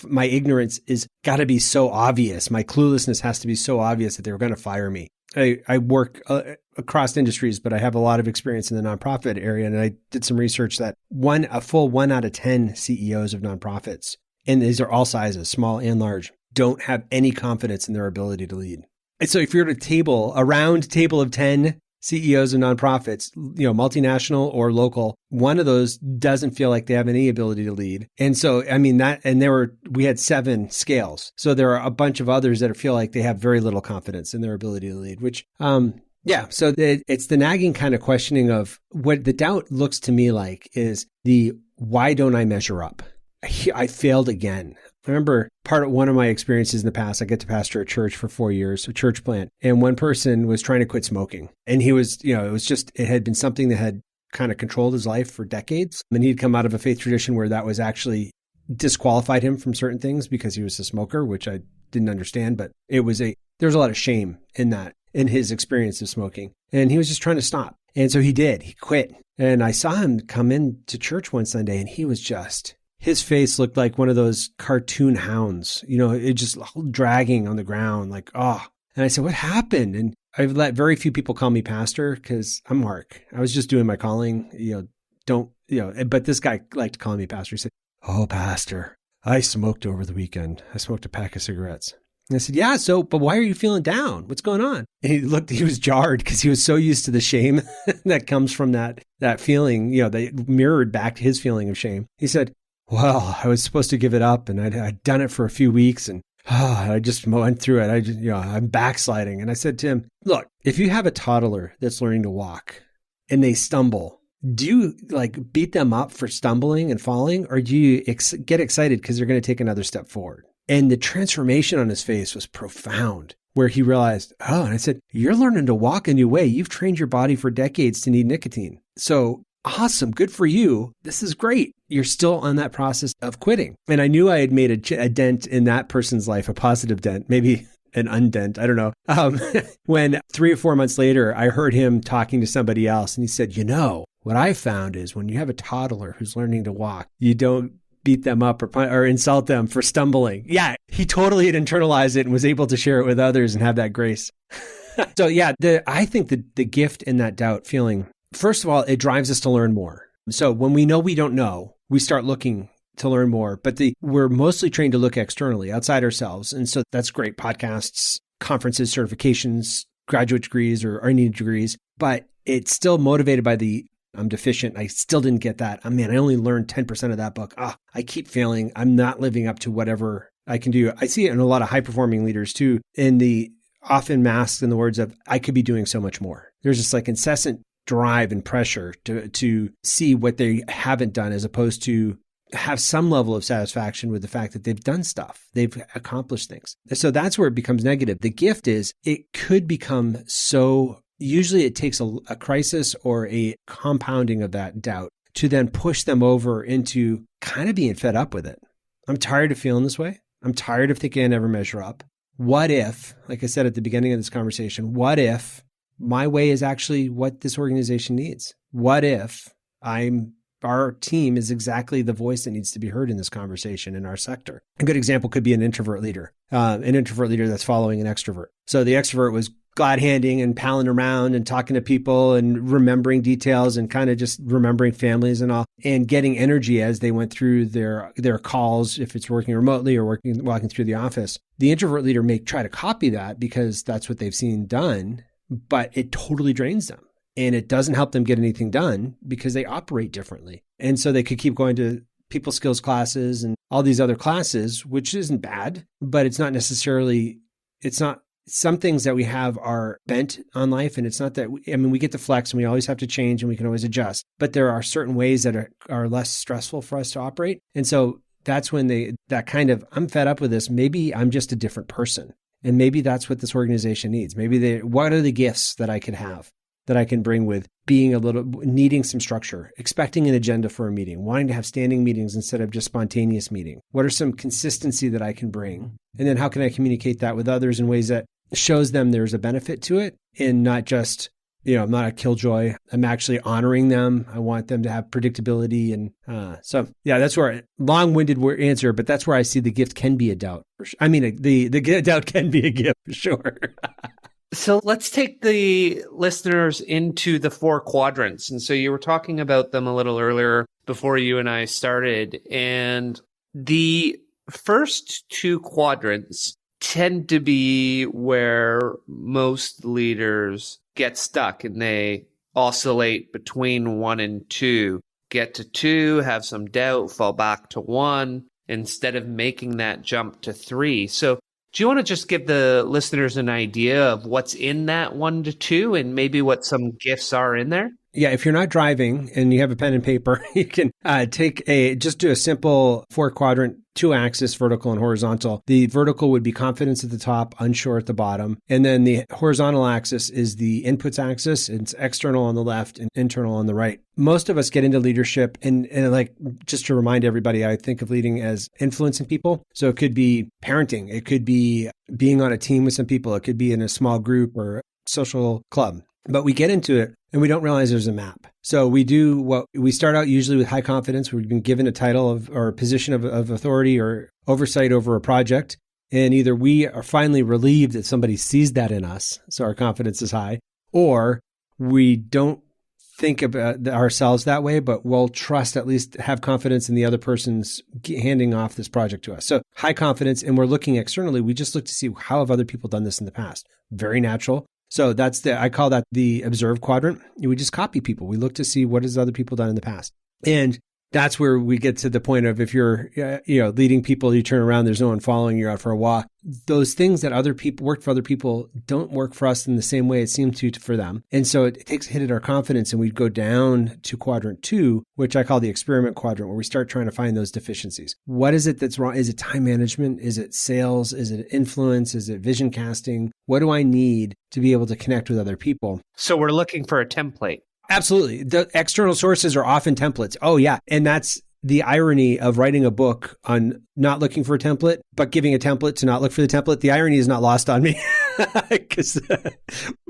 My ignorance is got to be so obvious. My cluelessness has to be so obvious that they're going to fire me. I work across industries, but I have a lot of experience in the nonprofit area. And I did some research that a full 1 out of 10 CEOs of nonprofits, and these are all sizes, small and large, don't have any confidence in their ability to lead. And so if you're at a round table of 10 CEOs of nonprofits, multinational or local, one of those doesn't feel like they have any ability to lead. And so, we had 7 scales. So there are a bunch of others that feel like they have very little confidence in their ability to lead, which, so it's the nagging kind of questioning of what the doubt looks to me like is why don't I measure up? I failed again. I remember one of my experiences in the past, I get to pastor a church for 4 years, a church plant. And one person was trying to quit smoking. And he was, it had been something that had kind of controlled his life for decades. And he'd come out of a faith tradition where that was actually disqualified him from certain things because he was a smoker, which I didn't understand. But there was a lot of shame in that, in his experience of smoking. And he was just trying to stop. And so he did. He quit. And I saw him come into church one Sunday and he was his face looked like one of those cartoon hounds, it just dragging on the ground like, oh. And I said, what happened? And I've let very few people call me pastor because I'm Mark. I was just doing my calling, but this guy liked calling me pastor. He said, oh, pastor, I smoked over the weekend. I smoked a pack of cigarettes. And I said, yeah, but why are you feeling down? What's going on? And he was jarred because he was so used to the shame that comes from that feeling, that mirrored back to his feeling of shame. He said, well, I was supposed to give it up and I'd done it for a few weeks and I just went through it. I'm backsliding. And I said to him, look, if you have a toddler that's learning to walk and they stumble, do you beat them up for stumbling and falling, or do you get excited because they're going to take another step forward? And the transformation on his face was profound, where he realized, and I said, you're learning to walk a new way. You've trained your body for decades to need nicotine. So awesome. Good for you. This is great. You're still on that process of quitting. And I knew I had made a dent in that person's life, a positive dent, maybe an undent. I don't know. When 3 or 4 months later, I heard him talking to somebody else and he said, what I found is when you have a toddler who's learning to walk, you don't beat them up or insult them for stumbling. Yeah, he totally had internalized it and was able to share it with others and have that grace. So yeah, I think the gift in that doubt feeling, first of all, it drives us to learn more. So when we know we don't know, we start looking to learn more, but we're mostly trained to look externally, outside ourselves. And so that's great. Podcasts, conferences, certifications, graduate degrees or need degrees, but it's still motivated by I'm deficient. I still didn't get that. I only learned 10% of that book. I keep failing. I'm not living up to whatever I can do. I see it in a lot of high performing leaders too, in the often masked in the words of, I could be doing so much more. There's this incessant drive and pressure to see what they haven't done, as opposed to have some level of satisfaction with the fact that they've done stuff. They've accomplished things. So that's where it becomes negative. The gift is it could become so. Usually it takes a crisis or a compounding of that doubt to then push them over into kind of being fed up with it. I'm tired of feeling this way. I'm tired of thinking I never measure up. What if, like I said at the beginning of this conversation, what if my way is actually what this organization needs? What if our team is exactly the voice that needs to be heard in this conversation in our sector? A good example could be an introvert leader that's following an extrovert. So the extrovert was glad-handing and palling around and talking to people and remembering details and kind of just remembering families and all, and getting energy as they went through their calls, if it's working remotely or walking through the office. The introvert leader may try to copy that because that's what they've seen done, but it totally drains them. And it doesn't help them get anything done because they operate differently. And so they could keep going to people skills classes and all these other classes, which isn't bad, but it's not some things that we have are bent on life. And it's not that, we get to flex and we always have to change and we can always adjust, but there are certain ways that are less stressful for us to operate. And so that's when I'm fed up with this. Maybe I'm just a different person. And maybe that's what this organization needs. What are the gifts that I could have, that I can bring with being needing some structure, expecting an agenda for a meeting, wanting to have standing meetings instead of just spontaneous meeting? What are some consistency that I can bring? And then how can I communicate that with others in ways that shows them there's a benefit to it, and not just, I'm not a killjoy. I'm actually honoring them. I want them to have predictability. And so, yeah, that's where long-winded answer, but that's where I see the gift can be a doubt. The doubt can be a gift for sure. So let's take the listeners into the 4 quadrants. And so you were talking about them a little earlier before you and I started. And the first 2 quadrants tend to be where most leaders get stuck, and they oscillate between 1 and 2. Get to 2, have some doubt, fall back to 1, instead of making that jump to 3. So do you want to just give the listeners an idea of what's in that 1 to 2 and maybe what some gifts are in there? Yeah, if you're not driving and you have a pen and paper, you can just do a simple 4-quadrant, 2-axis, vertical and horizontal. The vertical would be confidence at the top, unsure at the bottom. And then the horizontal axis is the inputs axis. It's external on the left and internal on the right. Most of us get into leadership and just to remind everybody, I think of leading as influencing people. So it could be parenting. It could be being on a team with some people. It could be in a small group or social club. But we get into it and we don't realize there's a map. So we start out usually with high confidence. We've been given a title or a position of authority or oversight over a project. And either we are finally relieved that somebody sees that in us, so our confidence is high, or we don't think about ourselves that way, but we'll trust, at least have confidence in the other person's handing off this project to us. So high confidence. And we're looking externally. We just look to see how have other people done this in the past. Very natural. So I call that the observe quadrant. We just copy people. We look to see what has other people done in the past. And that's where we get to the point of, if you're, leading people, you turn around, there's no one following, you're out for a walk. Those things that other people work for other people don't work for us in the same way it seemed to for them. And so it takes a hit at our confidence, and we go down to quadrant 2, which I call the experiment quadrant, where we start trying to find those deficiencies. What is it that's wrong? Is it time management? Is it sales? Is it influence? Is it vision casting? What do I need to be able to connect with other people? So we're looking for a template. Absolutely. The external sources are often templates. Oh, yeah. And that's the irony of writing a book on not looking for a template, but giving a template to not look for the template. The irony is not lost on me, because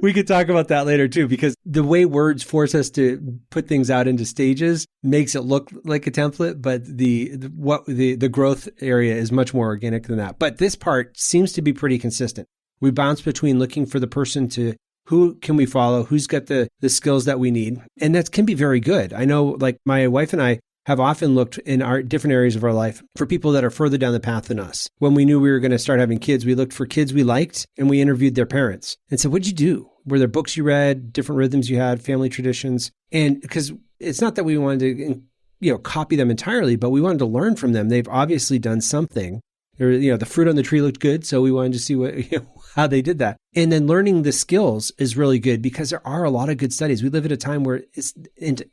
we could talk about that later too, because the way words force us to put things out into stages makes it look like a template, but the growth area is much more organic than that. But this part seems to be pretty consistent. We bounce between looking for the person to who can we follow? Who's got the skills that we need? And that can be very good. I know, like, my wife and I have often looked in our different areas of our life for people that are further down the path than us. When we knew we were going to start having kids, we looked for kids we liked, and we interviewed their parents and said, what'd you do? Were there books you read, different rhythms you had, family traditions? And because it's not that we wanted to, copy them entirely, but we wanted to learn from them. They've obviously done something. The fruit on the tree looked good, so we wanted to see how they did that. And then learning the skills is really good, because there are a lot of good studies. We live at a time where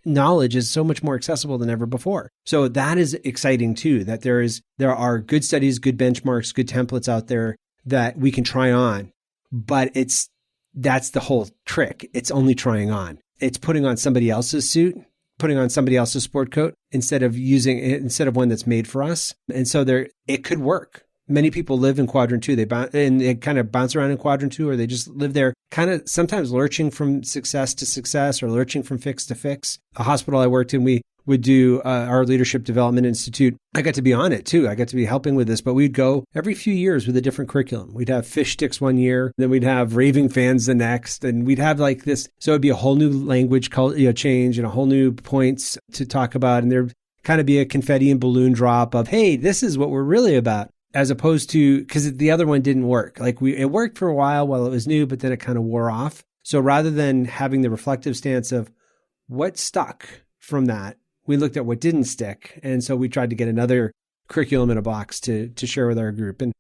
knowledge is so much more accessible than ever before. So that is exciting too, that there are good studies, good benchmarks, good templates out there that we can try on. But that's the whole trick. It's only trying on. It's putting on somebody else's suit, putting on somebody else's sport coat instead of one that's made for us. And so it could work. Many people live in quadrant 2. They kind of bounce around in quadrant 2, or they just live there, kind of sometimes lurching from success to success, or lurching from fix to fix. A hospital I worked in, we would do our Leadership Development Institute. I got to be on it too. I got to be helping with this, but we'd go every few years with a different curriculum. We'd have fish sticks one year, then we'd have raving fans the next, and we'd have like this. So it'd be a whole new language change and a whole new points to talk about. And there'd kind of be a confetti and balloon drop of, hey, this is what we're really about. As opposed to, because the other one didn't work. It worked for a while it was new, but then it kind of wore off. So rather than having the reflective stance of what stuck from that, we looked at what didn't stick. And so we tried to get another curriculum in a box to share with our group. And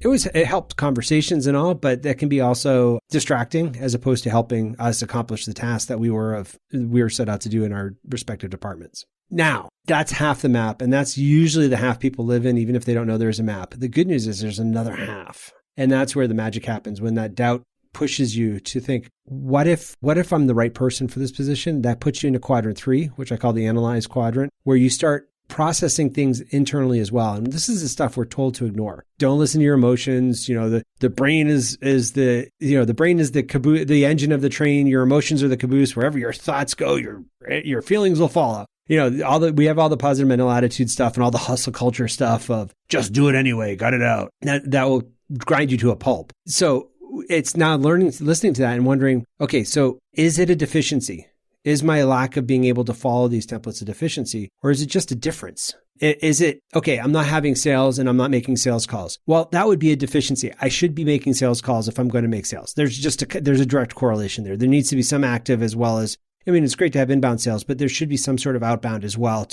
it helped conversations and all, but that can be also distracting as opposed to helping us accomplish the task that we were set out to do in our respective departments. Now, that's half the map, and that's usually the half people live in, even if they don't know there's a map. The good news is there's another half, and that's where the magic happens, when that doubt pushes you to think, what if I'm the right person for this position? That puts you into quadrant 3, which I call the analyze quadrant, where you start processing things internally as well. And this is the stuff we're told to ignore. Don't listen to your emotions. The brain is the brain is the caboose, the engine of the train. Your emotions are the caboose. Wherever your thoughts go, your feelings will follow. We have all the positive mental attitude stuff and all the hustle culture stuff of just do it anyway, got it out. That will grind you to a pulp. So it's now listening to that and wondering, okay, so is it a deficiency? Is my lack of being able to follow these templates a deficiency, or is it just a difference? Is it, okay, I'm not having sales and I'm not making sales calls. Well, that would be a deficiency. I should be making sales calls if I'm going to make sales. There's a direct correlation there. There needs to be some active as well as, it's great to have inbound sales, but there should be some sort of outbound as well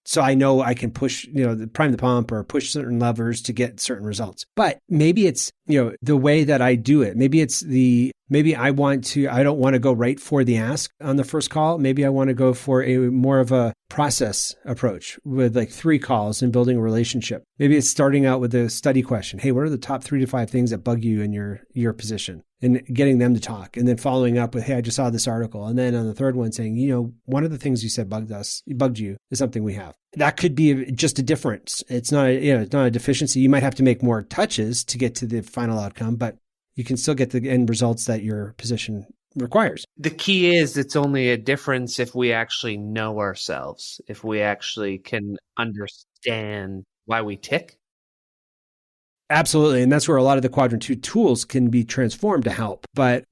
so I know I can push, prime the pump or push certain levers to get certain results. But maybe it's, the way that I do it. Maybe it's I don't want to go right for the ask on the first call. Maybe I want to go for a more of a process approach with like 3 calls and building a relationship. Maybe it's starting out with a study question. Hey, what are the top 3 to 5 things that bug you in your position? And getting them to talk, and then following up with, hey, I just saw this article. And then on the third one saying, one of the things you said bugged you is something we have. That could be just a difference. It's not a deficiency. You might have to make more touches to get to the final outcome, but you can still get the end results that your position requires. The key is it's only a difference if we actually know ourselves, if we actually can understand why we tick. Absolutely. And that's where a lot of the quadrant 2 tools can be transformed to help. But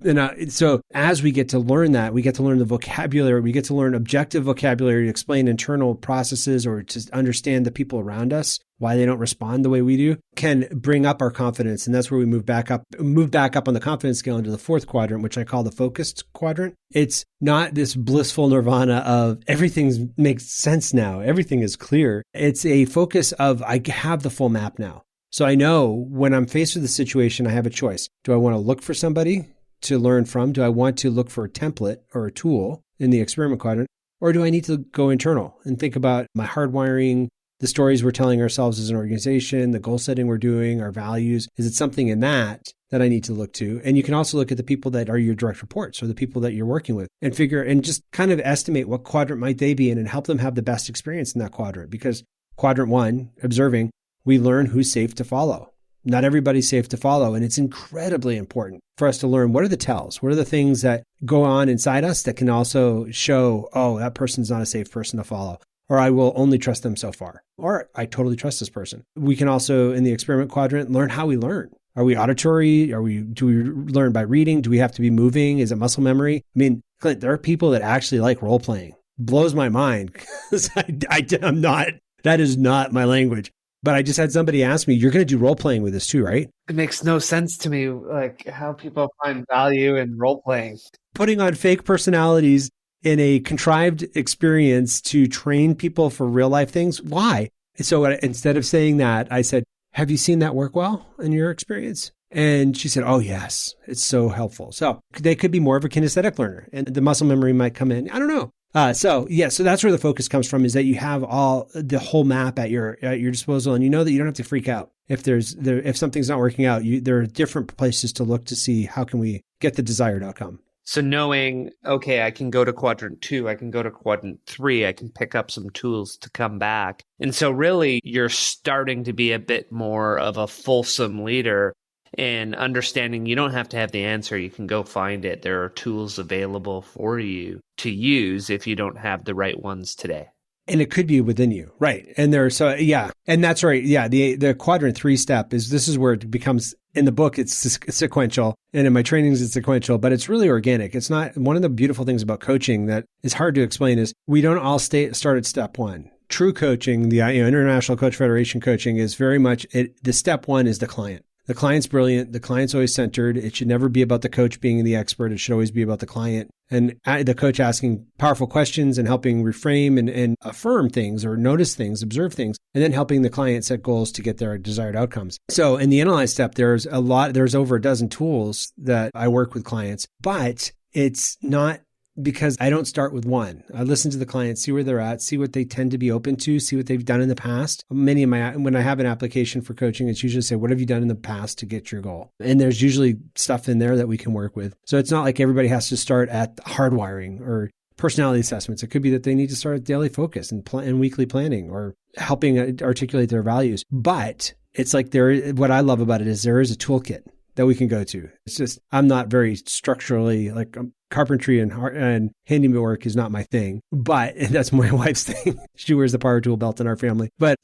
so as we get to learn that, we get to learn the vocabulary, we get to learn objective vocabulary to explain internal processes or to understand the people around us, why they don't respond the way we do, can bring up our confidence. And that's where we move back up on the confidence scale into the 4th quadrant, which I call the focused quadrant. It's not this blissful nirvana of everything makes sense now. Everything is clear. It's a focus of I have the full map now. So I know when I'm faced with a situation, I have a choice. Do I want to look for somebody to learn from? Do I want to look for a template or a tool in the experiment quadrant? Or do I need to go internal and think about my hardwiring, the stories we're telling ourselves as an organization, the goal setting we're doing, our values? Is it something in that I need to look to? And you can also look at the people that are your direct reports or the people that you're working with and figure and just kind of estimate what quadrant might they be in and help them have the best experience in that quadrant. Because quadrant 1, observing, we learn who's safe to follow. Not everybody's safe to follow. And it's incredibly important for us to learn what are the tells, what are the things that go on inside us that can also show, oh, that person's not a safe person to follow, or I will only trust them so far, or I totally trust this person. We can also, in the experiment quadrant, learn how we learn. Are we auditory? Do we learn by reading? Do we have to be moving? Is it muscle memory? I mean, Clint, there are people that actually like role playing. Blows my mind because I'm not, that is not my language. But I just had somebody ask me, you're going to do role playing with this too, right? It makes no sense to me, like how people find value in role playing. Putting on fake personalities in a contrived experience to train people for real life things. Why? So instead of saying that, I said, have you seen that work well in your experience? And she said, oh, yes, it's so helpful. So they could be more of a kinesthetic learner and the muscle memory might come in. I don't know. So that's where the focus comes from, is that you have the whole map at your disposal, and you know that you don't have to freak out if something's not working out. There are different places to look to see how can we get the desired outcome. So knowing, okay, I can go to quadrant 2, I can go to quadrant 3, I can pick up some tools to come back. And so really you're starting to be a bit more of a fulsome leader and understanding you don't have to have the answer. You can go find it. There are tools available for you to use if you don't have the right ones today. And it could be within you. Right. And and that's right. Yeah. The quadrant 3 step this is where it becomes, in the book, it's sequential. And in my trainings, it's sequential, but it's really organic. It's not, one of the beautiful things about coaching that is hard to explain is we don't all start at step 1. True coaching, the International Coach Federation coaching is very much, the step 1 is the client. The client's brilliant. The client's always centered. It should never be about the coach being the expert. It should always be about the client and the coach asking powerful questions and helping reframe and affirm things or notice things, observe things, and then helping the client set goals to get their desired outcomes. So in the analyze step, there's over a dozen tools that I work with clients, but it's not because I don't start with one. I listen to the client, see where they're at, see what they tend to be open to, see what they've done in the past. When I have an application for coaching, it's usually say, what have you done in the past to get your goal? And there's usually stuff in there that we can work with. So it's not like everybody has to start at hardwiring or personality assessments. It could be that they need to start at daily focus and weekly planning or helping articulate their values. But it's like what I love about it is there is a toolkit that we can go to. It's just, I'm not very structurally, like carpentry and handiwork is not my thing, but that's my wife's thing. She wears the power tool belt in our family. But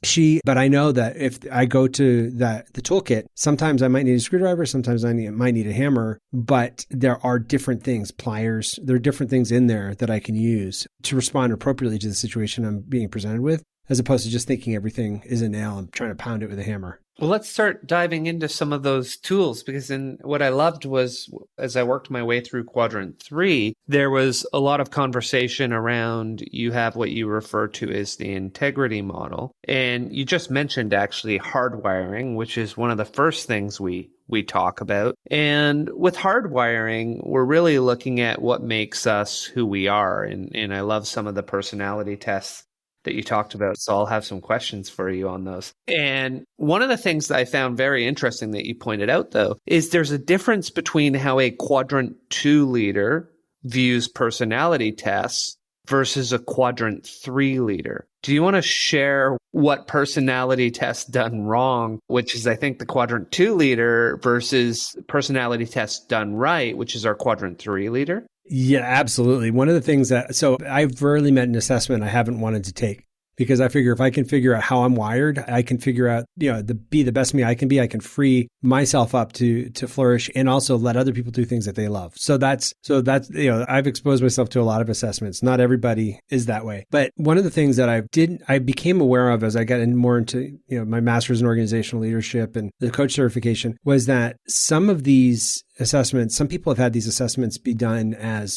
I know that if I go to the toolkit, sometimes I might need a screwdriver, sometimes I might need a hammer, but there are different things, pliers, there are different things in there that I can use to respond appropriately to the situation I'm being presented with, as opposed to just thinking everything is a nail and trying to pound it with a hammer. Well, let's start diving into some of those tools, because what I loved was, as I worked my way through quadrant 3, there was a lot of conversation around, you have what you refer to as the integrity model. And you just mentioned actually hardwiring, which is one of the first things we talk about. And with hardwiring, we're really looking at what makes us who we are. And I love some of the personality tests that you talked about. So I'll have some questions for you on those. And one of the things that I found very interesting that you pointed out, though, is there's a difference between how a quadrant 2 leader views personality tests versus a quadrant 3 leader. Do you want to share what personality tests done wrong, which is, I think, the quadrant 2 leader, versus personality tests done right, which is our quadrant 3 leader? Yeah, absolutely. One of the things so I've rarely met an assessment I haven't wanted to take. because I figure if I can figure out how I'm wired, I can figure out, be the best me I can be. I can free myself up to flourish and also let other people do things that they love. So that's, I've exposed myself to a lot of assessments. Not everybody is that way. But one of the things that I became aware of as I got more into, my master's in organizational leadership and the coach certification was that some of these assessments, some people have had these assessments be done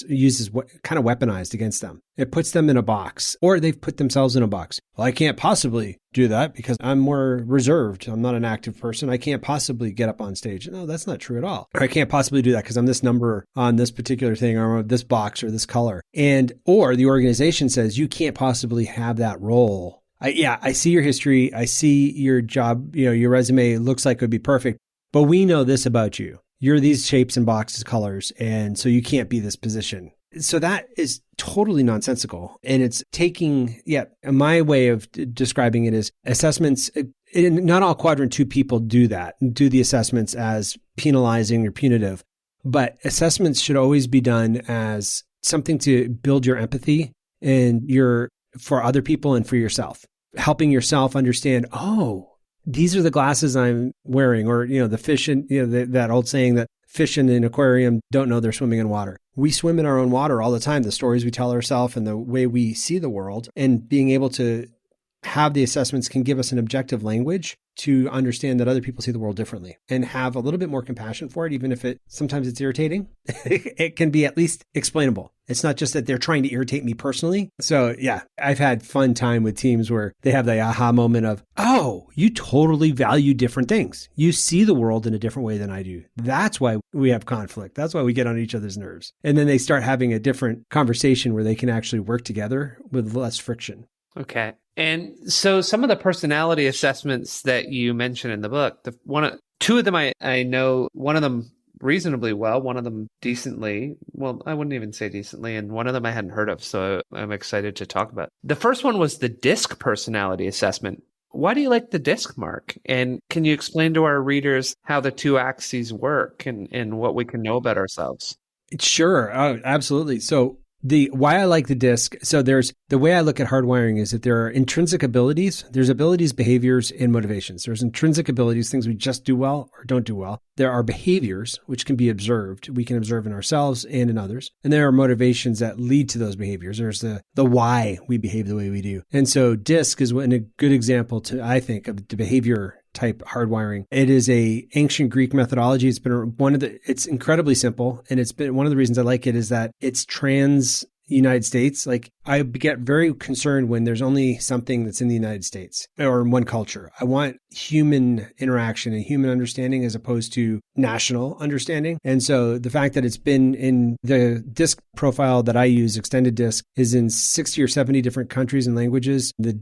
used as kind of weaponized against them. It puts them in a box, or they've put themselves in a box. Well, I can't possibly do that because I'm more reserved. I'm not an active person. I can't possibly get up on stage. No, that's not true at all. Or I can't possibly do that because I'm this number on this particular thing or this box or this color. Or the organization says you can't possibly have that role. I see your history. I see your job, your resume looks like it would be perfect, but we know this about you. You're these shapes and boxes, colors, and so you can't be this position. So that is totally nonsensical. And it's taking, my way of describing it is assessments. Not all quadrant 2 people do that, do the assessments as penalizing or punitive, but assessments should always be done as something to build your empathy and for other people and for yourself, helping yourself understand, these are the glasses I'm wearing, or, the fish in, that old saying that fish in an aquarium don't know they're swimming in water. We swim in our own water all the time. The stories we tell ourselves and the way we see the world, and being able to have the assessments can give us an objective language to understand that other people see the world differently and have a little bit more compassion for it, even if sometimes it's irritating. It can be at least explainable. It's not just that they're trying to irritate me personally. So I've had fun time with teams where they have the aha moment of, you totally value different things. You see the world in a different way than I do. That's why we have conflict. That's why we get on each other's nerves. And then they start having a different conversation where they can actually work together with less friction. Okay. And so some of the personality assessments that you mentioned in the book, two of them I know, one of them reasonably well, one of them decently. Well, I wouldn't even say decently. And one of them I hadn't heard of. So I'm excited to talk about. The first one was the DISC personality assessment. Why do you like the DISC, Mark? And can you explain to our readers how the two axes work and what we can know about ourselves? Sure. Absolutely. So why I like the DISC. So the way I look at hardwiring is that there are intrinsic abilities. There's abilities, behaviors, and motivations. There's intrinsic abilities, things we just do well or don't do well. There are behaviors, which can be observed. We can observe in ourselves and in others. And there are motivations that lead to those behaviors. There's the why we behave the way we do. And so DISC is a good example I think, of the behavior type hardwiring. It is a ancient Greek methodology. It's been it's incredibly simple. And it's been one of the reasons I like it is that it's trans United States. Like I get very concerned when there's only something that's in the United States or in one culture. I want human interaction and human understanding as opposed to national understanding. And so the fact that it's been in the DISC profile that I use, extended DISC, is in 60 or 70 different countries and languages. The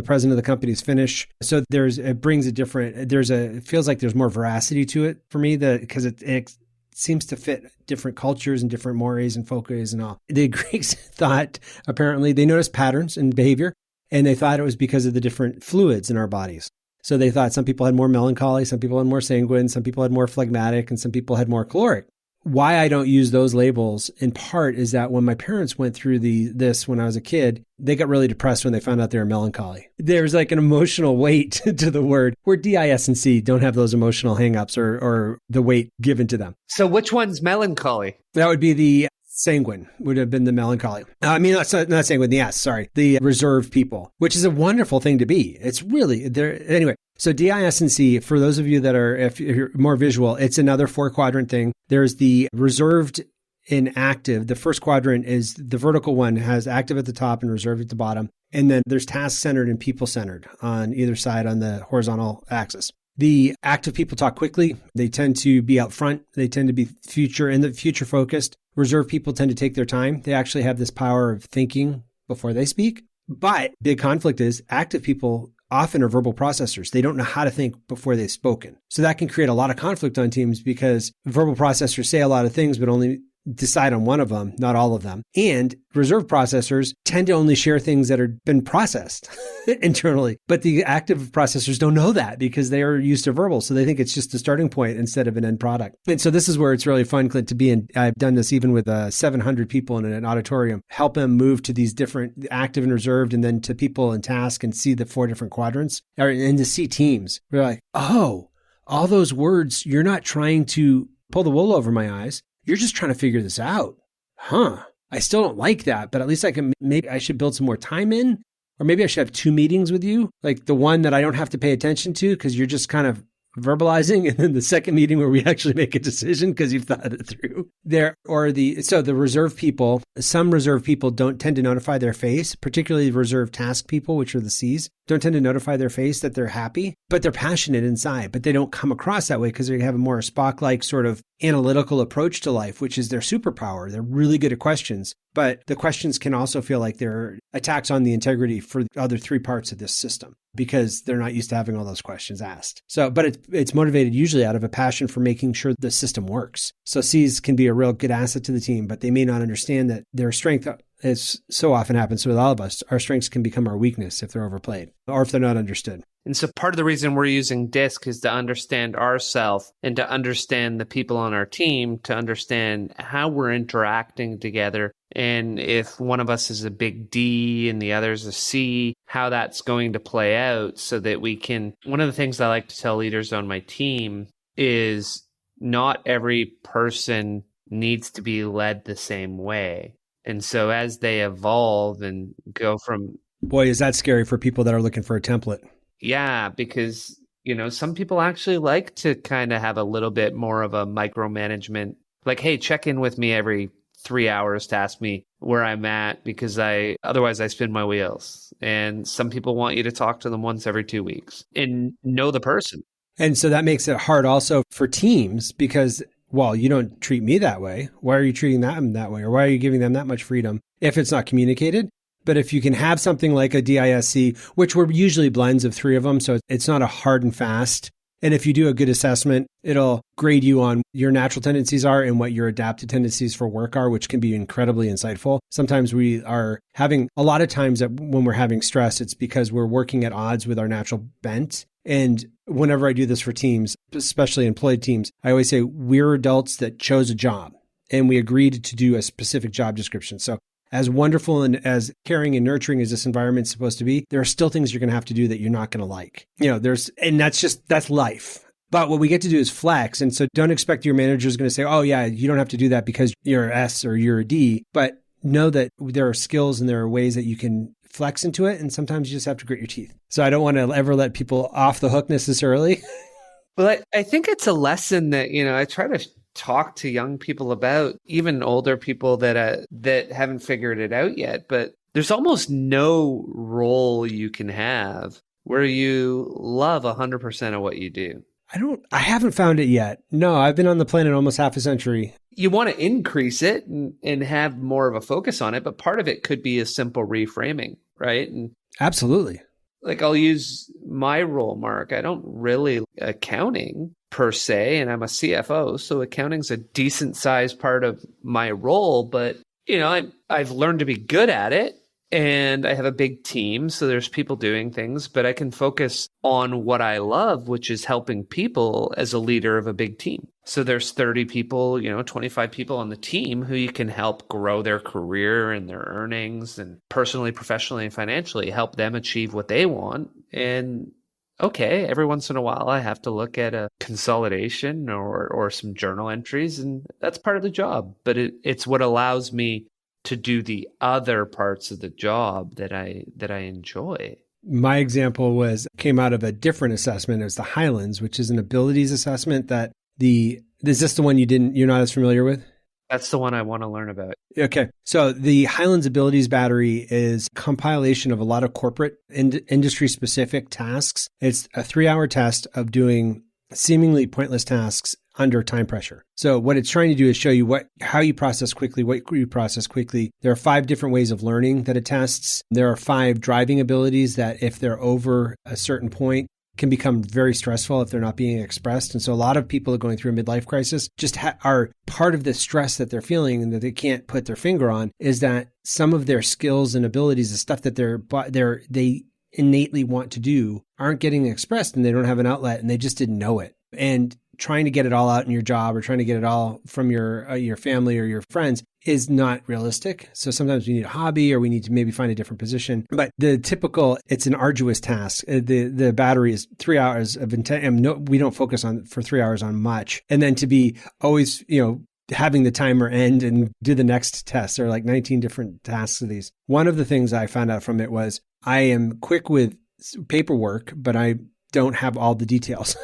president of the company is Finnish. So it feels like there's more veracity to it for me because it seems to fit different cultures and different mores and focus and all. The Greeks thought, apparently, they noticed patterns in behavior, and they thought it was because of the different fluids in our bodies. So they thought some people had more melancholy, some people had more sanguine, some people had more phlegmatic, and some people had more caloric. Why I don't use those labels in part is that when my parents went through this when I was a kid, they got really depressed when they found out they were melancholy. There's like an emotional weight to the word where DIS and C don't have those emotional hangups or the weight given to them. So which one's melancholy? That would be the sanguine, would have been the melancholy. Not sanguine, the S, sorry. The reserved people, which is a wonderful thing to be. It's really there. Anyway, so DIS and C, for those of you that are, if you're more visual, it's another 4-quadrant thing. There's the reserved and active. The first quadrant is the vertical one, has active at the top and reserved at the bottom. And then there's task-centered and people-centered on either side on the horizontal axis. The active people talk quickly. They tend to be out front. They tend to be future focused. Reserved people tend to take their time. They actually have this power of thinking before they speak. But big conflict is active people often are verbal processors. They don't know how to think before they've spoken. So that can create a lot of conflict on teams because verbal processors say a lot of things, but only decide on one of them, not all of them. And reserve processors tend to only share things that have been processed internally. But the active processors don't know that because they are used to verbal. So they think it's just a starting point instead of an end product. And so this is where it's really fun, Clint, to be in. I've done this even with 700 people in an auditorium, help them move to these different active and reserved, and then to people in task and see the 4 different quadrants, and to see teams. We're like, oh, all those words, you're not trying to pull the wool over my eyes. You're just trying to figure this out. I still don't like that, but at least maybe I should build some more time in, or maybe I should have 2 meetings with you, like the one that I don't have to pay attention to because you're just kind of verbalizing, and then the second meeting where we actually make a decision because you've thought it through. So the reserve people, some reserve people don't tend to notify their face, particularly reserve task people, which are the C's, don't tend to notify their face that they're happy, but they're passionate inside, but they don't come across that way because they have a more Spock-like sort of analytical approach to life, which is their superpower. They're really good at questions, but the questions can also feel like they're attacks on the integrity for the other 3 parts of this system because they're not used to having all those questions asked. So, but it's motivated usually out of a passion for making sure the system works. So C's can be a real good asset to the team, but they may not understand that their strength, as so often happens with all of us, our strengths can become our weakness if they're overplayed or if they're not understood. And so part of the reason we're using DISC is to understand ourselves and to understand the people on our team, to understand how we're interacting together. And if one of us is a big D and the other is a C, how that's going to play out so that we can. One of the things I like to tell leaders on my team is not every person needs to be led the same way. And so as they evolve and go from... Boy, is that scary for people that are looking for a template. Yeah, because, some people actually like to kind of have a little bit more of a micromanagement, like, hey, check in with me every 3 hours to ask me where I'm at, because otherwise I spin my wheels. And some people want you to talk to them once every 2 weeks and know the person. And so that makes it hard also for teams because, well, you don't treat me that way. Why are you treating them that way? Or why are you giving them that much freedom if it's not communicated? But if you can have something like a DISC, which were usually blends of 3 of them, so it's not a hard and fast. And if you do a good assessment, it'll grade you on your natural tendencies are and what your adapted tendencies for work are, which can be incredibly insightful. Sometimes we are having, a lot of times that when we're having stress, it's because we're working at odds with our natural bent. And whenever I do this for teams, especially employed teams, I always say we're adults that chose a job and we agreed to do a specific job description. So as wonderful and as caring and nurturing as this environment's supposed to be, there are still things you're going to have to do that you're not going to like. And that's life. But what we get to do is flex. And so don't expect your manager is going to say, oh yeah, you don't have to do that because you're an S or you're a D, but know that there are skills and there are ways that you can flex into it. And sometimes you just have to grit your teeth. So I don't want to ever let people off the hook necessarily. Well, I think it's a lesson that, I try to talk to young people about, even older people that haven't figured it out yet. But there's almost no role you can have where you love 100% of what you do. I haven't found it yet. No, I've been on the planet almost half a century. You want to increase it and have more of a focus on it, but part of it could be a simple reframing, right? And absolutely. Like I'll use my role, Mark. I don't really accounting per se, and I'm a CFO, so accounting's a decent sized part of my role, but I've learned to be good at it. And I have a big team, so there's people doing things, but I can focus on what I love, which is helping people as a leader of a big team. So there's 30 people, 25 people on the team who you can help grow their career and their earnings and personally, professionally, and financially help them achieve what they want. And okay, every once in a while, I have to look at a consolidation or some journal entries, and that's part of the job. But it's what allows me to do the other parts of the job that I enjoy. My example came out of a different assessment. It was the Highlands, which is an abilities assessment is this the one you're not as familiar with? That's the one I want to learn about. Okay. So the Highlands Abilities Battery is a compilation of a lot of corporate industry specific tasks. It's a 3-hour test of doing seemingly pointless tasks under time pressure. So what it's trying to do is show you how you process quickly, what you process quickly. There are 5 different ways of learning that it tests. There are 5 driving abilities that if they're over a certain point, can become very stressful if they're not being expressed. And so a lot of people are going through a midlife crisis just are part of the stress that they're feeling and that they can't put their finger on is that some of their skills and abilities, the stuff that they innately want to do aren't getting expressed and they don't have an outlet and they just didn't know it. And trying to get it all out in your job or trying to get it all from your family or your friends is not realistic. So sometimes we need a hobby or we need to maybe find a different position. But it's an arduous task. The battery is 3 hours of intent. And no, we don't focus for 3 hours on much. And then to be always, having the timer end and do the next test. There are like 19 different tasks of these. One of the things I found out from it was I am quick with paperwork, but I don't have all the details.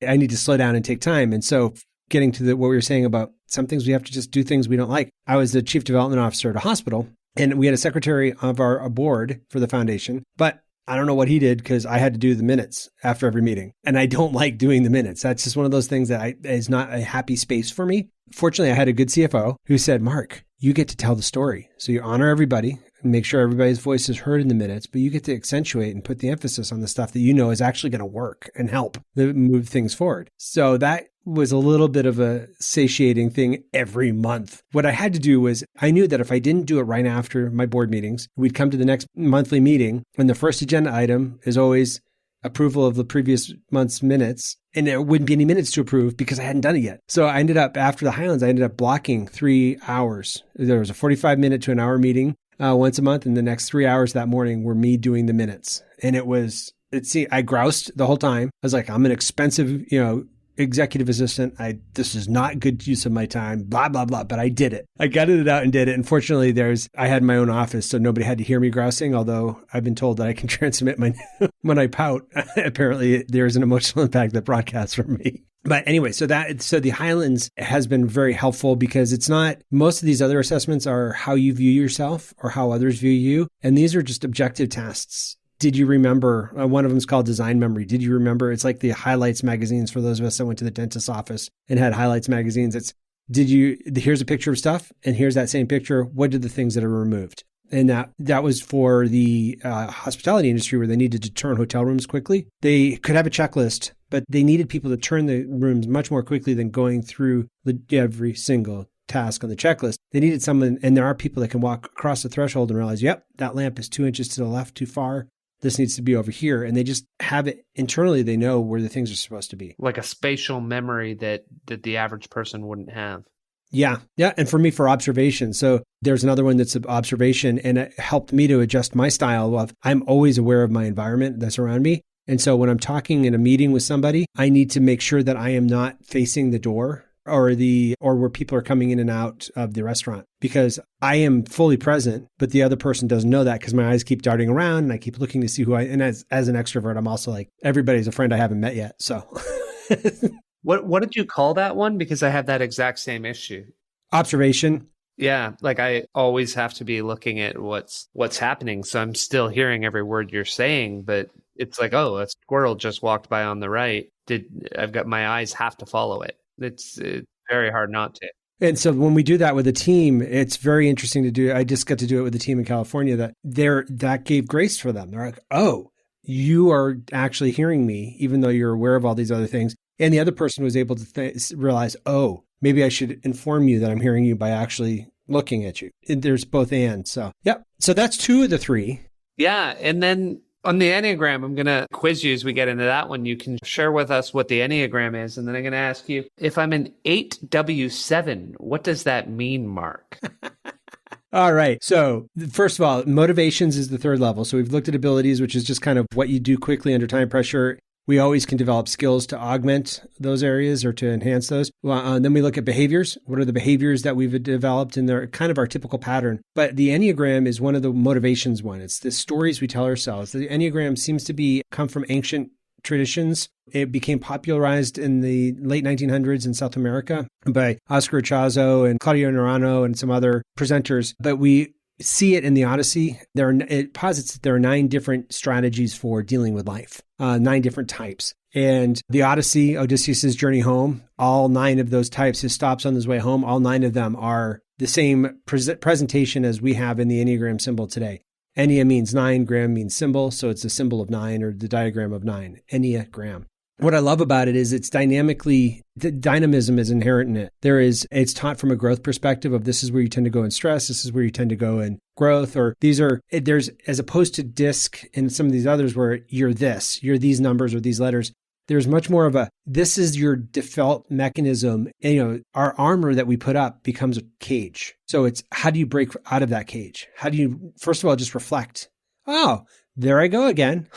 I need to slow down and take time. And so getting to what we were saying about some things we have to just do things we don't like. I was the chief development officer at a hospital and we had a secretary of our board for the foundation, but I don't know what he did because I had to do the minutes after every meeting. And I don't like doing the minutes. That's just one of those things that is not a happy space for me. Fortunately, I had a good CFO who said, Mark, you get to tell the story. So you honor everybody and make sure everybody's voice is heard in the minutes, but you get to accentuate and put the emphasis on the stuff that you know is actually going to work and help move things forward. So that was a little bit of a satiating thing every month. What I had to do was I knew that if I didn't do it right after my board meetings, we'd come to the next monthly meeting and the first agenda item is always approval of the previous month's minutes. And there wouldn't be any minutes to approve because I hadn't done it yet. So I ended up, after the Highlands, I ended up blocking 3 hours. There was a 45-minute to an hour meeting once a month. And the next 3 hours that morning were me doing the minutes. And I groused the whole time. I was like, I'm an expensive, executive assistant. This is not good use of my time, blah, blah, blah. But I did it. I gutted it out and did it. And fortunately, I had my own office, so nobody had to hear me grousing, although I've been told that I can transmit when I pout. Apparently, there's an emotional impact that broadcasts from me. But anyway, so the Highlands has been very helpful because it's not, most of these other assessments are how you view yourself or how others view you. And these are just objective tests. Did you remember, one of them is called design memory. Did you remember? It's like the highlights magazines for those of us that went to the dentist's office and had highlights magazines. Here's a picture of stuff and here's that same picture. What are the things that are removed? And that was for the hospitality industry where they needed to turn hotel rooms quickly. They could have a checklist, but they needed people to turn the rooms much more quickly than going through every single task on the checklist. They needed someone, and there are people that can walk across the threshold and realize, yep, that lamp is 2 inches to the left, too far. This needs to be over here. And they just have it internally. They know where the things are supposed to be. Like a spatial memory that the average person wouldn't have. Yeah. Yeah. And for me, for observation. So there's another one that's observation, and it helped me to adjust my style of I'm always aware of my environment that's around me. And so when I'm talking in a meeting with somebody, I need to make sure that I am not facing the door or where people are coming in and out of the restaurant, because I am fully present, but the other person doesn't know that because my eyes keep darting around and I keep looking to see and as an extrovert, I'm also like, everybody's a friend I haven't met yet. So what did you call that one? Because I have that exact same issue. Observation. Yeah. Like I always have to be looking at what's happening. So I'm still hearing every word you're saying, but it's like, oh, a squirrel just walked by on the right. My eyes have to follow it. It's very hard not to. And so when we do that with a team, it's very interesting to do. I just got to do it with a team in California that gave grace for them. They're like, oh, you are actually hearing me, even though you're aware of all these other things. And the other person was able to realize, oh, maybe I should inform you that I'm hearing you by actually looking at you. And there's both and. So, yep. So that's 2 of the 3. Yeah. And then on the Enneagram, I'm going to quiz you as we get into that one. You can share with us what the Enneagram is. And then I'm going to ask you, if I'm an 8W7, what does that mean, Mark? All right. So first of all, motivations is the 3rd level. So we've looked at abilities, which is just kind of what you do quickly under time pressure. We always can develop skills to augment those areas or to enhance those. Then we look at behaviors. What are the behaviors that we've developed? And they're kind of our typical pattern. But the Enneagram is one of the motivations one. It's the stories we tell ourselves. The Enneagram seems to come from ancient traditions. It became popularized in the late 1900s in South America by Oscar Chazo and Claudio Naranjo and some other presenters. But we see it in the Odyssey. It posits that there are 9 different strategies for dealing with life, 9 different types. And the Odyssey, Odysseus' journey home, all 9 of those types, his stops on his way home, all 9 of them are the same presentation as we have in the Enneagram symbol today. Ennea means 9, gram means symbol. So it's a symbol of 9 or the diagram of 9, Enneagram. What I love about it is it's dynamically, the dynamism is inherent in it. It's taught from a growth perspective of this is where you tend to go in stress, this is where you tend to go in growth, or there's, as opposed to DISC and some of these others where you're these numbers or these letters, there's much more of this is your default mechanism. And, our armor that we put up becomes a cage. So it's how do you break out of that cage? How do you, first of all, just reflect? Oh, there I go again.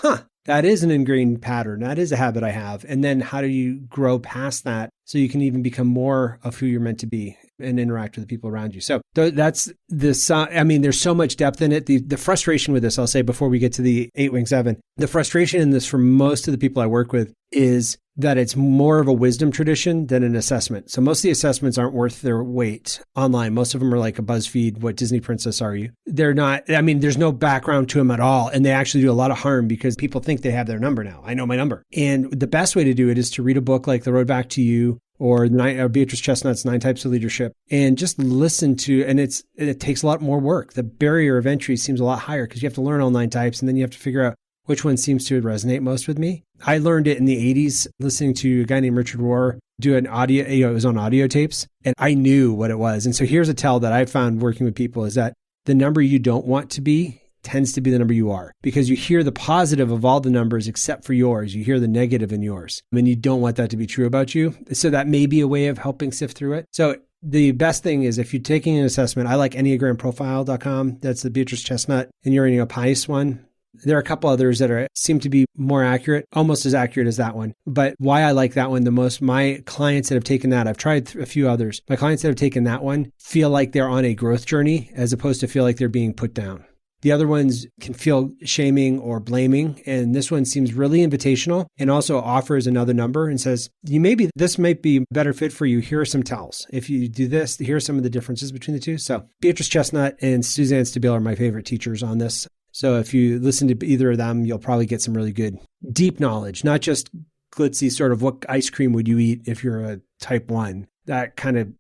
That is an ingrained pattern. That is a habit I have. And then how do you grow past that so you can even become more of who you're meant to be and interact with the people around you? So that's this. There's so much depth in it. The frustration with this, I'll say before we get to the 8-wing-7, the frustration in this for most of the people I work with is that it's more of a wisdom tradition than an assessment. So most of the assessments aren't worth their weight online. Most of them are like a BuzzFeed, what Disney princess are you? They're not, there's no background to them at all. And they actually do a lot of harm because people think they have their number now. I know my number. And the best way to do it is to read a book like The Road Back to You or Beatrice Chestnut's 9 Types of Leadership and just listen to, and it takes a lot more work. The barrier of entry seems a lot higher because you have to learn all 9 types and then you have to figure out which one seems to resonate most with me. I learned it in the 80s, listening to a guy named Richard Rohr do an audio, it was on audio tapes, and I knew what it was. And so here's a tell that I found working with people is that the number you don't want to be tends to be the number you are, because you hear the positive of all the numbers except for yours. You hear the negative in yours, and you don't want that to be true about you. So that may be a way of helping sift through it. So the best thing is if you're taking an assessment, I like EnneagramProfile.com. That's the Beatrice Chestnut and Urania Pice one. There are a couple others that seem to be more accurate, almost as accurate as that one. But why I like that one the most, my clients that have taken that, I've tried a few others. My clients that have taken that one feel like they're on a growth journey as opposed to feel like they're being put down. The other ones can feel shaming or blaming. And this one seems really invitational and also offers another number and says, this might be a better fit for you. Here are some tells. If you do this, here are some of the differences between the two. So Beatrice Chestnut and Suzanne Stabile are my favorite teachers on this. So if you listen to either of them, you'll probably get some really good, deep knowledge, not just glitzy sort of what ice cream would you eat if you're a type 1. That kind of,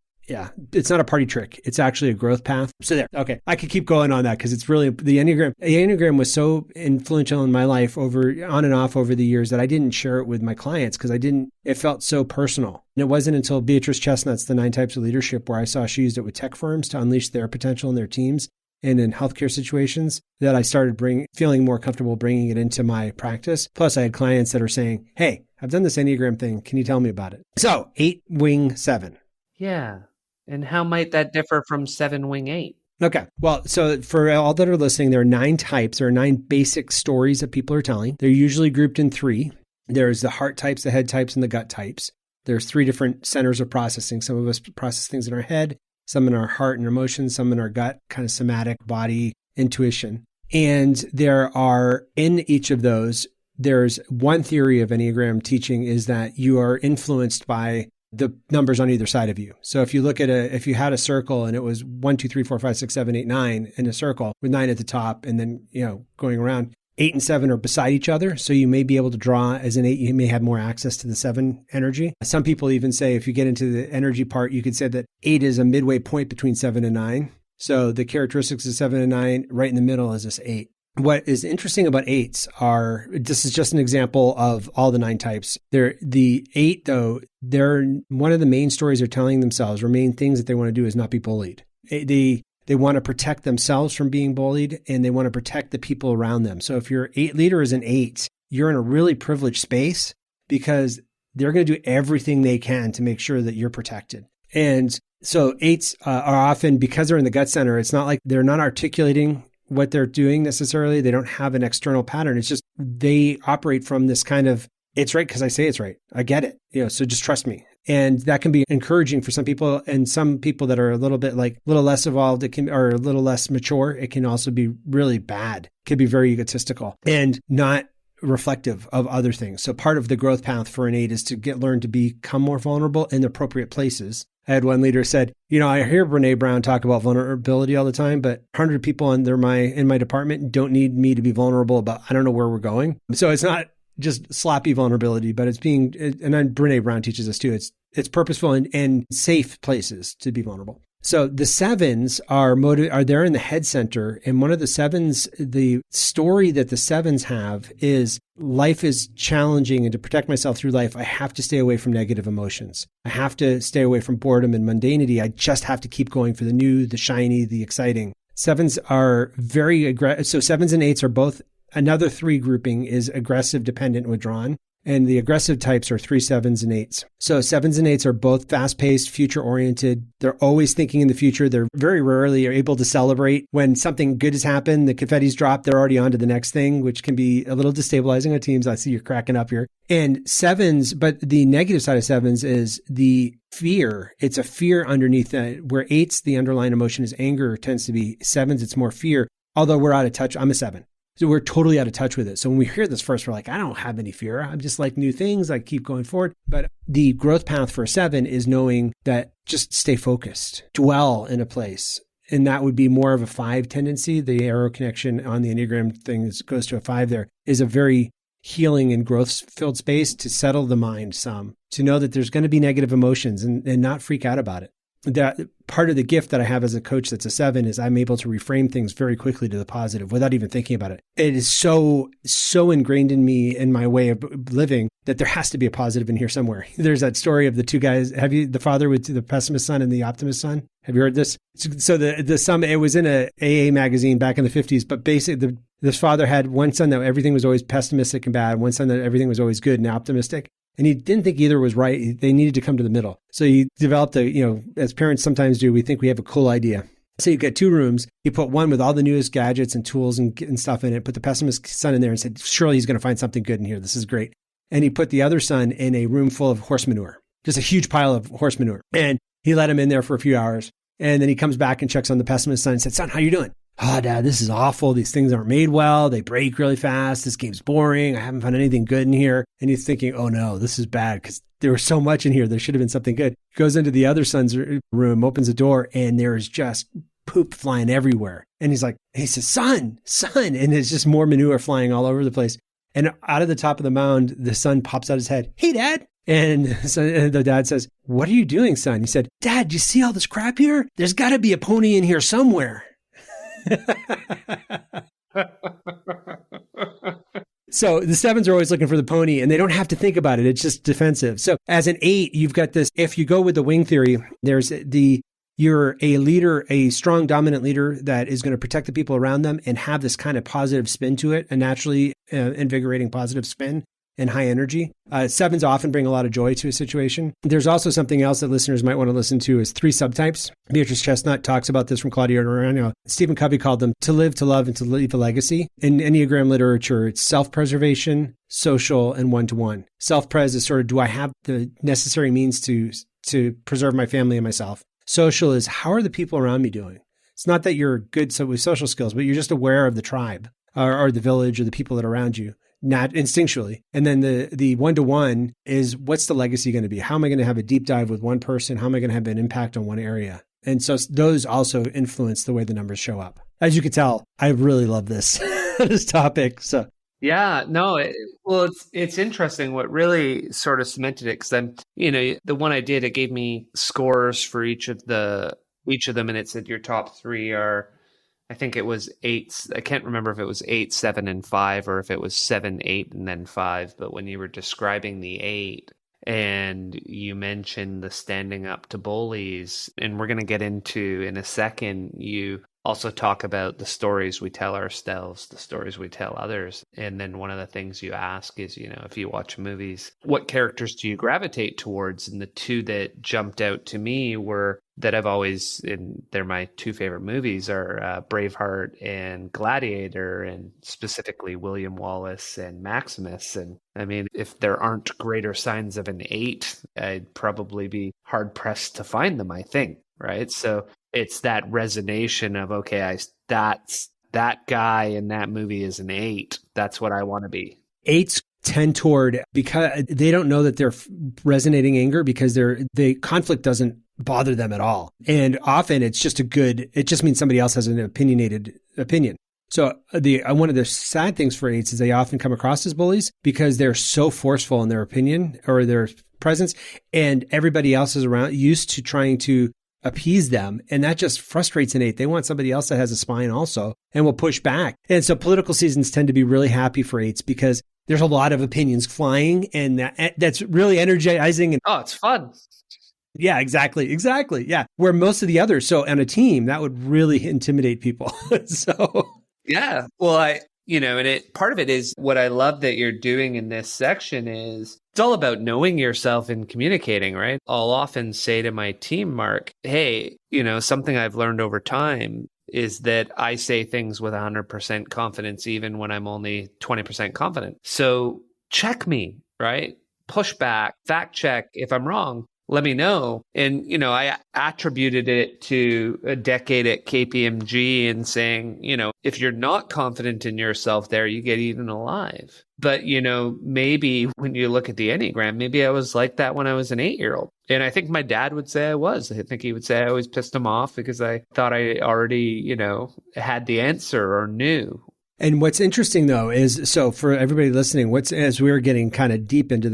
it's not a party trick. It's actually a growth path. So there, okay. I could keep going on that because it's really, the Enneagram was so influential in my life on and off over the years that I didn't share it with my clients because it felt so personal. And it wasn't until Beatrice Chestnut's The 9 Types of Leadership where I saw she used it with tech firms to unleash their potential in their teams and in healthcare situations that I started feeling more comfortable bringing it into my practice. Plus, I had clients that are saying, hey, I've done this Enneagram thing. Can you tell me about it? So 8-wing-7. Yeah. And how might that differ from 7-wing-8? Okay. Well, so for all that are listening, there are 9 types. There are 9 basic stories that people are telling. They're usually grouped in 3. There's the heart types, the head types, and the gut types. There's 3 different centers of processing. Some of us process things in our head, some in our heart and emotions, some in our gut, kind of somatic body intuition. And there are, in each of those, there's one theory of Enneagram teaching is that you are influenced by the numbers on either side of you. So if you look at if you had a circle and it was 1, 2, 3, 4, 5, 6, 7, 8, 9 in a circle with 9 at the top and then, going around, 8 and 7 are beside each other. So you may be able to draw as an 8, you may have more access to the 7 energy. Some people even say, if you get into the energy part, you could say that 8 is a midway point between 7 and 9. So the characteristics of 7 and 9, right in the middle is this 8. What is interesting about 8s this is just an example of all the 9 types. The 8 though, one of the main stories they're telling themselves, or main things that they want to do is not be bullied. They want to protect themselves from being bullied, and they want to protect the people around them. So if your 8 leader is an 8, you're in a really privileged space because they're going to do everything they can to make sure that you're protected. And so 8s are often, because they're in the gut center, it's not like they're not articulating what they're doing necessarily. They don't have an external pattern. It's just they operate from this kind of, it's right because I say it's right. I get it. So just trust me. And that can be encouraging for some people, and some people that are a little bit like a little less evolved, or a little less mature. It can also be really bad. It can be very egotistical and not reflective of other things. So part of the growth path for an 8 is to learn to become more vulnerable in the appropriate places. I had one leader said, I hear Brene Brown talk about vulnerability all the time, but 100 people in my department don't need me to be vulnerable about, I don't know where we're going. So it's not just sloppy vulnerability, but it's being, and then Brene Brown teaches us too, it's purposeful and safe places to be vulnerable. So the sevens are there in the head center. And one of the sevens, the story that the sevens have is life is challenging, and to protect myself through life, I have to stay away from negative emotions. I have to stay away from boredom and mundanity. I just have to keep going for the new, the shiny, the exciting. Sevens are very aggressive. So sevens and eights are both, another three grouping is aggressive, dependent, withdrawn. And the aggressive types are 3, 7s, and 8s. So 7s and 8s are both fast-paced, future-oriented. They're always thinking in the future. They're very rarely able to celebrate when something good has happened. The confetti's dropped. They're already on to the next thing, which can be a little destabilizing on teams. I see you're cracking up here. And 7s, but the negative side of 7s is the fear. It's a fear underneath that, where 8s, the underlying emotion is anger, tends to be. 7s, it's more fear. Although we're out of touch. I'm a 7. So we're totally out of touch with it. So when we hear this first, we're like, I don't have any fear. I'm just like new things. I keep going forward. But the growth path for a 7 is knowing that just stay focused, dwell in a place. And that would be more of a 5 tendency. The arrow connection on the Enneagram thing goes to a 5 there, is a very healing and growth-filled space to settle the mind some, to know that there's going to be negative emotions and not freak out about it. That part of the gift that I have as a coach that's a 7 is I'm able to reframe things very quickly to the positive without even thinking about it. It is so ingrained in me, in my way of living, that there has to be a positive in here somewhere. There's that story of the two guys. The father with the pessimist son and the optimist son? Have you heard this? So the son, it was in a AA magazine back in the 50s, but basically this father had one son that everything was always pessimistic and bad, one son that everything was always good and optimistic. And he didn't think either was right. They needed to come to the middle. So he developed as parents sometimes do, we think we have a cool idea. So you got 2 rooms. He put one with all the newest gadgets and tools and stuff in it, put the pessimist son in there and said, surely he's going to find something good in here. This is great. And he put the other son in a room full of horse manure, just a huge pile of horse manure. And he let him in there for a few hours. And then he comes back and checks on the pessimist son and said, son, how you doing? Oh, Dad, this is awful. These things aren't made well. They break really fast. This game's boring. I haven't found anything good in here. And he's thinking, oh no, this is bad because there was so much in here. There should have been something good. Goes into the other son's room, opens the door, and there's just poop flying everywhere. And he says, son, and there's just more manure flying all over the place. And out of the top of the mound, the son pops out his head. Hey, Dad. And the dad says, what are you doing, son? He said, Dad, do you see all this crap here? There's got to be a pony in here somewhere. So the 7s are always looking for the pony, and they don't have to think about it. It's just defensive. So as an 8, you've got this, if you go with the wing theory, you're a leader, a strong, dominant leader that is going to protect the people around them and have this kind of positive spin to it, a naturally invigorating positive spin and high energy. 7s often bring a lot of joy to a situation. There's also something else that listeners might want to listen to is 3 subtypes. Beatrice Chestnut talks about this from Claudia Arano. Stephen Covey called them to live, to love, and to leave a legacy. In Enneagram literature, it's self-preservation, social, and one-to-one. Self-pres is sort of, do I have the necessary means to preserve my family and myself? Social is, how are the people around me doing? It's not that you're good with social skills, but you're just aware of the tribe or the village or the people that are around you. Not instinctually. And then the one-to-one is, what's the legacy going to be? How am I going to have a deep dive with one person? How am I going to have an impact on one area? And so those also influence the way the numbers show up. As you can tell, I really love this topic. So yeah, no, it's interesting. What really sort of cemented it, because the one I did, it gave me scores for each of them, and it said your top 3 are, I think it was 8. I can't remember if it was 8, 7, and 5, or if it was 7, 8, and then 5. But when you were describing the 8, and you mentioned the standing up to bullies, and we're going to get into in a second, you also talk about the stories we tell ourselves, the stories we tell others. And then one of the things you ask is, if you watch movies, what characters do you gravitate towards? And the 2 that jumped out to me were, that I've always, and they're my 2 favorite movies, are Braveheart and Gladiator, and specifically William Wallace and Maximus. And I mean, if there aren't greater signs of an 8, I'd probably be hard pressed to find them, I think. Right. So it's that resonation of, okay, that's that guy in that movie is an 8. That's what I want to be. 8s tend toward, because they don't know that they're resonating anger, because the conflict doesn't bother them at all. And often it just means somebody else has an opinionated opinion. So one of the sad things for 8s is they often come across as bullies because they're so forceful in their opinion or their presence, and everybody else is around used to trying to appease them. And that just frustrates an 8. They want somebody else that has a spine also and will push back. And so political seasons tend to be really happy for 8s because there's a lot of opinions flying, and that's really energizing. And oh, it's fun. Yeah, exactly. Yeah. Where most of the others, so on a team, that would really intimidate people. So yeah. Well, part of it is what I love that you're doing in this section is it's all about knowing yourself and communicating, right? I'll often say to my team, Mark, hey, something I've learned over time is that I say things with 100% confidence, even when I'm only 20% confident. So check me, right? Push back, fact check. If I'm wrong, let me know. And, I attributed it to a decade at KPMG and saying, if you're not confident in yourself there, you get eaten alive. But, maybe when you look at the Enneagram, maybe I was like that when I was an 8-year-old. And I think my dad would say I was. I think he would say I always pissed him off because I thought I already, had the answer or knew. And what's interesting, though, is so for everybody listening, as we're getting kind of deep into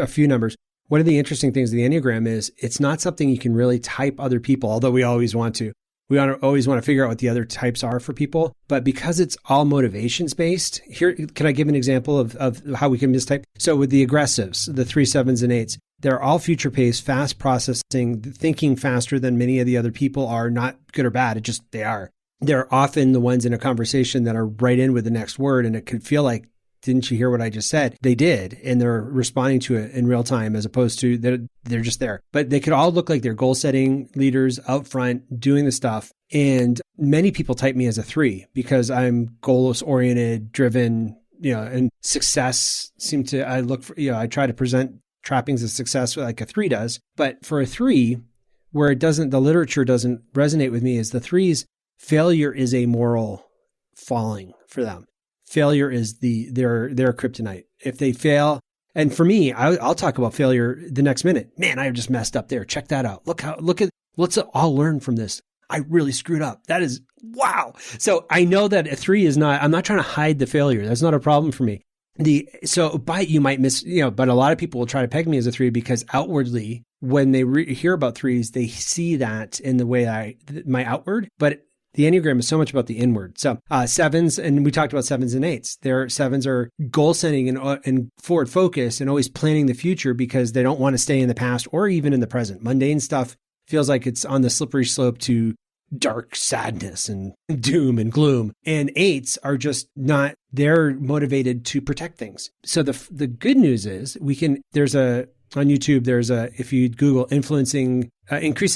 a few numbers, one of the interesting things of the Enneagram is it's not something you can really type other people, although we always want to. We always want to figure out what the other types are for people. But because it's all motivations based, here, can I give an example of how we can mistype? So with the aggressives, the 3, 7s, and 8s, they're all future paced, fast processing, thinking faster than many of the other people are, not good or bad. They are. They're often the ones in a conversation that are right in with the next word. And it could feel like, didn't you hear what I just said? They did. And they're responding to it in real time as opposed to they're just there. But they could all look like they're goal setting leaders out front doing the stuff. And many people type me as a 3 because I'm goal oriented, driven, and success I try to present trappings of success like a 3 does. But for a 3, where the literature doesn't resonate with me is the 3s, failure is a moral falling for them. Failure is their kryptonite. If they fail, and for me, I'll talk about failure the next minute. Man, I just messed up there. Check that out. Let's all learn from this. I really screwed up. That is, wow. So I know that a 3 is not, I'm not trying to hide the failure. That's not a problem for me. But you might miss, but a lot of people will try to peg me as a 3 because outwardly, when they hear about 3s, they see that in the way my outward, but the Enneagram is so much about the inward. So 7s, and we talked about 7s and 8s. 7s are goal setting and forward focus and always planning the future because they don't want to stay in the past or even in the present. Mundane stuff feels like it's on the slippery slope to dark sadness and doom and gloom. And 8s are just not, they're motivated to protect things. So the good news is on YouTube, if you Google increasing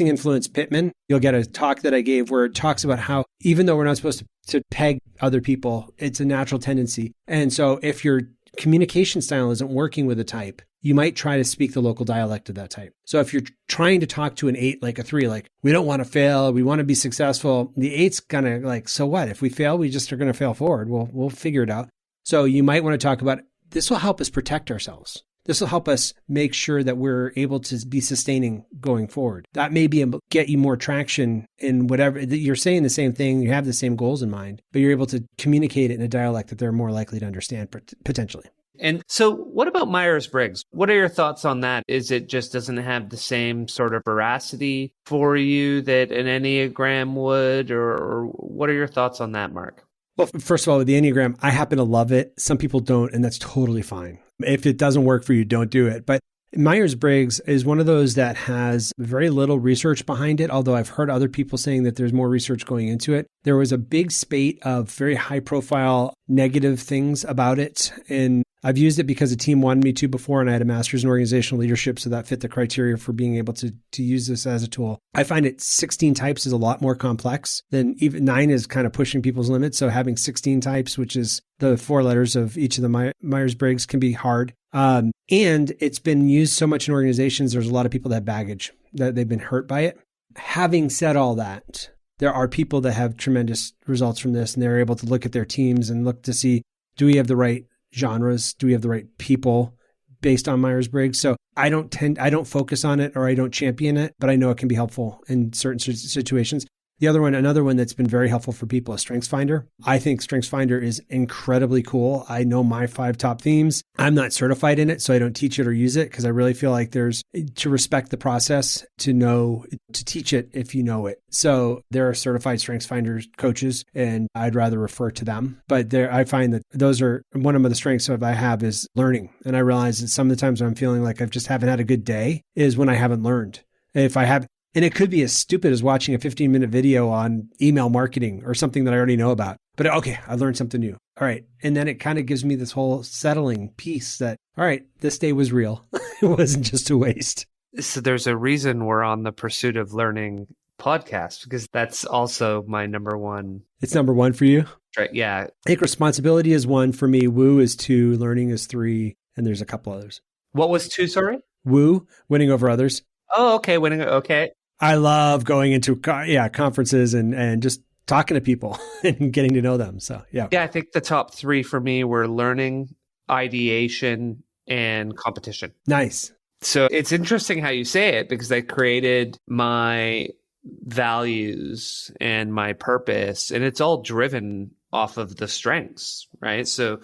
influence Pitman, you'll get a talk that I gave where it talks about how even though we're not supposed to peg other people, it's a natural tendency. And so if your communication style isn't working with a type, you might try to speak the local dialect of that type. So if you're trying to talk to an 8 like a 3, like we don't want to fail, we want to be successful, the 8's kind of like, so what? If we fail, we just are going to fail forward. We'll figure it out. So you might want to talk about this will help us protect ourselves. This will help us make sure that we're able to be sustaining going forward. That may be able to get you more traction in whatever, you're saying the same thing, you have the same goals in mind, but you're able to communicate it in a dialect that they're more likely to understand potentially. And so what about Myers-Briggs? What are your thoughts on that? Is it just doesn't have the same sort of veracity for you that an Enneagram would, or what are your thoughts on that, Mark? Well, first of all, with the Enneagram, I happen to love it. Some people don't, and that's totally fine. If it doesn't work for you, don't do it. But Myers-Briggs is one of those that has very little research behind it, although I've heard other people saying that there's more research going into it. There was a big spate of very high-profile negative things about it, and I've used it because a team wanted me to before, and I had a master's in organizational leadership, so that fit the criteria for being able to use this as a tool. I find it 16 types is a lot more complex than even 9 is kind of pushing people's limits. So having 16 types, which is the 4 letters of each of the Myers-Briggs, can be hard. And it's been used so much in organizations. There's a lot of people that have baggage, that they've been hurt by it. Having said all that, there are people that have tremendous results from this, and they're able to look at their teams and look to see, do we have the right genres? Do we have the right people based on Myers-Briggs? So I don't focus on it or I don't champion it, but I know it can be helpful in certain situations. The other one, another one that's been very helpful for people is StrengthsFinder. I think StrengthsFinder is incredibly cool. I know my 5 top themes. I'm not certified in it, so I don't teach it or use it because I really feel like there's to respect the process, to teach it if you know it. So there are certified StrengthsFinder coaches, and I'd rather refer to them. But I find that those are one of the strengths that I have is learning. And I realize that some of the times when I'm feeling like I've just haven't had a good day is when I haven't learned. If I have, and it could be as stupid as watching a 15-minute video on email marketing or something that I already know about. But okay, I learned something new. All right. And then it kind of gives me this whole settling piece that, all right, this day was real. It wasn't just a waste. So there's a reason we're on the Pursuit of Learning podcast, because that's also my number one. It's number one for you? Right. Yeah. I think responsibility is 1 for me. Woo is 2. Learning is 3. And there's a couple others. What was 2, sorry? Woo, winning over others. Oh, okay. Winning. Okay. I love going into conferences and just talking to people and getting to know them. So, yeah. Yeah, I think the top 3 for me were learning, ideation, and competition. Nice. So it's interesting how you say it, because I created my values and my purpose, and it's all driven off of the strengths, right? So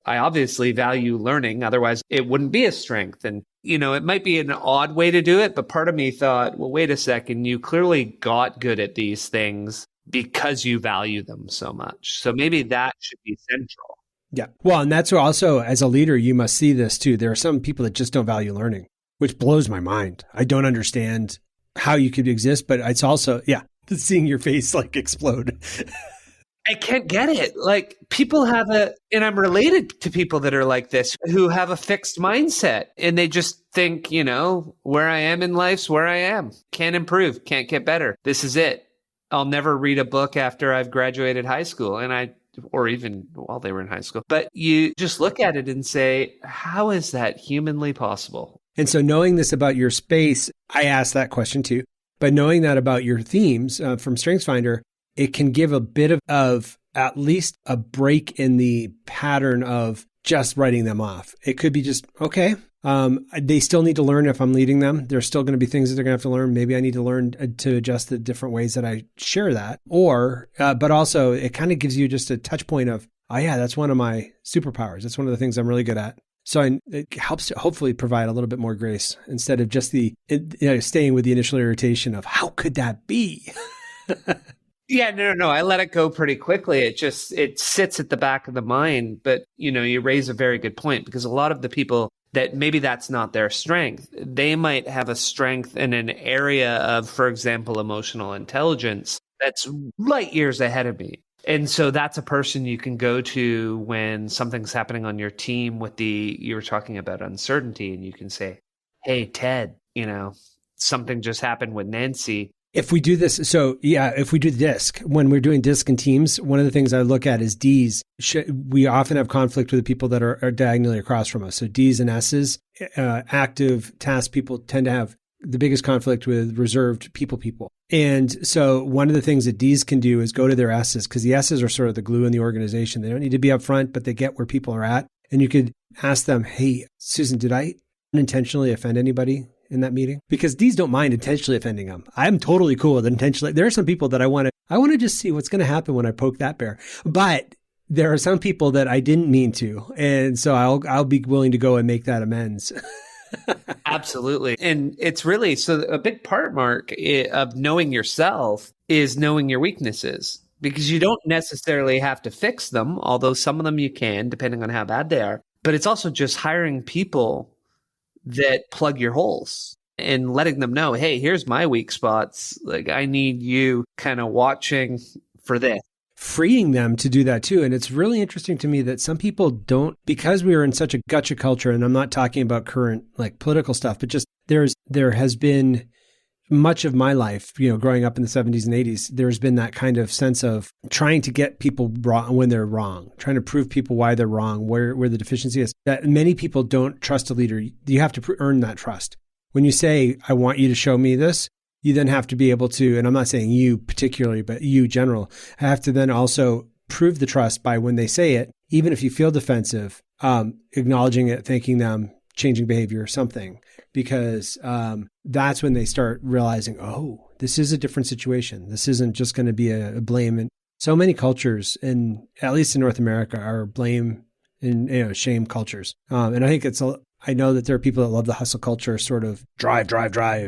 I obviously value learning, otherwise it wouldn't be a strength. And, it might be an odd way to do it, but part of me thought, well, wait a second, you clearly got good at these things because you value them so much. So maybe that should be central. Yeah. Well, and that's also, as a leader, you must see this too. There are some people that just don't value learning, which blows my mind. I don't understand how you could exist, but it's also, seeing your face like explode. I can't get it. Like, people have and I'm related to people that are like this, who have a fixed mindset, and they just think, where I am in life's where I am. Can't improve, can't get better. This is it. I'll never read a book after I've graduated high school, or even while they were in high school. But you just look at it and say, how is that humanly possible? And so knowing this about your space, I asked that question too, but knowing that about your themes from StrengthsFinder, it can give a bit of at least a break in the pattern of just writing them off. It could be just, okay, they still need to learn if I'm leading them. There's still going to be things that they're going to have to learn. Maybe I need to learn to adjust the different ways that I share that. But also it kind of gives you just a touch point of, oh yeah, that's one of my superpowers. That's one of the things I'm really good at. So it helps to hopefully provide a little bit more grace instead of just staying with the initial irritation of how could that be? Yeah, no. I let it go pretty quickly. It sits at the back of the mind. But, you raise a very good point, because a lot of the people that maybe that's not their strength, they might have a strength in an area of, for example, emotional intelligence that's light years ahead of me. And so that's a person you can go to when something's happening on your team with you were talking about uncertainty, and you can say, hey, Ted, something just happened with Nancy. If we do this, if we do DISC, when we're doing DISC and teams, one of the things I look at is Ds. We often have conflict with the people that are diagonally across from us. So Ds and S's, active task people tend to have the biggest conflict with reserved people. And so one of the things that Ds can do is go to their S's, because the S's are sort of the glue in the organization. They don't need to be up front, but they get where people are at. And you could ask them, hey, Susan, did I unintentionally offend anybody in that meeting? Because D's don't mind intentionally offending them. I'm totally cool with intentionally. There are some people that I want to just see what's going to happen when I poke that bear. But there are some people that I didn't mean to. And so I'll be willing to go and make that amends. Absolutely. And it's really, so a big part, Mark, of knowing yourself is knowing your weaknesses, because you don't necessarily have to fix them, although some of them you can, depending on how bad they are. But it's also just hiring people that plug your holes and letting them know, hey, here's my weak spots. Like, I need you kind of watching for this. Freeing them to do that too. And it's really interesting to me that some people don't, because we are in such a gotcha culture, and I'm not talking about current like political stuff, but just there has been much of my life, growing up in the 70s and 80s, there's been that kind of sense of trying to get people wrong when they're wrong, trying to prove people why they're wrong, where the deficiency is. That many people don't trust a leader. You have to earn that trust. When you say, I want you to show me this, you then have to be able to, and I'm not saying you particularly, but you general, have to then also prove the trust by when they say it, even if you feel defensive, acknowledging it, thanking them, changing behavior, something, because that's when they start realizing, oh, this is a different situation. This isn't just going to be a blame. And so many cultures, at least in North America, are blame and shame cultures. And I think I know that there are people that love the hustle culture, sort of drive,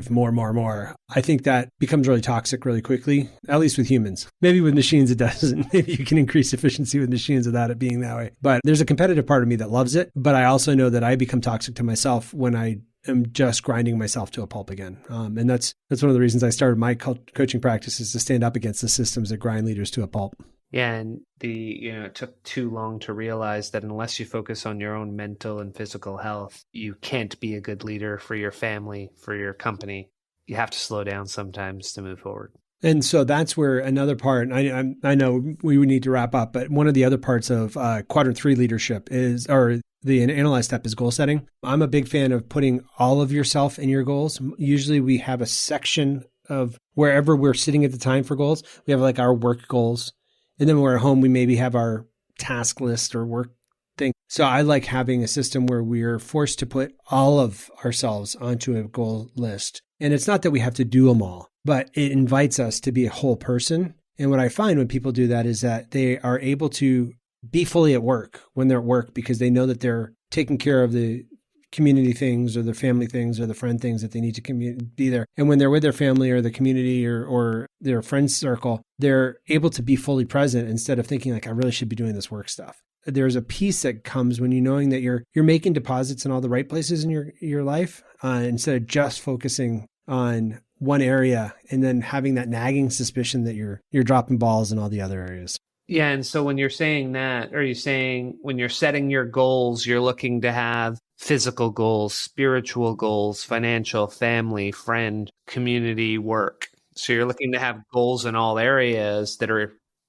more. I think that becomes really toxic really quickly, at least with humans. Maybe with machines it doesn't. Maybe you can increase efficiency with machines without it being that way. But there's a competitive part of me that loves it. But I also know that I become toxic to myself when I am just grinding myself to a pulp again. And that's one of the reasons I started my coaching practice, is to stand up against the systems that grind leaders to a pulp. Yeah, and it took too long to realize that unless you focus on your own mental and physical health, you can't be a good leader for your family, for your company. You have to slow down sometimes to move forward. And so that's where another part, I know we would need to wrap up, but one of the other parts of Quadrant 3 leadership or the analyze step is goal setting. I'm a big fan of putting all of yourself in your goals. Usually we have a section of wherever we're sitting at the time for goals. We have like our work goals. And then when we're at home, we maybe have our task list or work thing. So I like having a system where we're forced to put all of ourselves onto a goal list. And it's not that we have to do them all, but it invites us to be a whole person. And what I find when people do that is that they are able to be fully at work when they're at work, because they know that they're taking care of the community things or the family things or the friend things that they need to be there. And when they're with their family or the community or their friend circle, they're able to be fully present instead of thinking like, I really should be doing this work stuff. There's a peace that comes when you knowing that you're making deposits in all the right places in your life, instead of just focusing on one area and then having that nagging suspicion that you're dropping balls in all the other areas. Yeah. And so when you're saying that, are you saying when you're setting your goals, you're looking to have physical goals, spiritual goals, financial, family, friend, community, work? So you're looking to have goals in all areas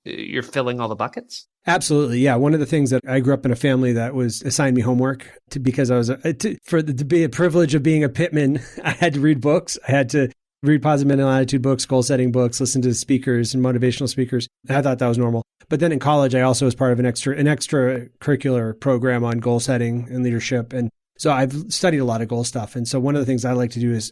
you're filling all the buckets? Absolutely. Yeah. One of the things that I grew up in a family that was assigned me homework because I was, to be a privilege of being a Pitman, I had to read books. I had to read positive mental attitude books, goal setting books, listen to speakers and motivational speakers. I thought that was normal. But then in college, I also was part of an extracurricular program on goal setting and leadership. And so I've studied a lot of goal stuff. And so one of the things I like to do is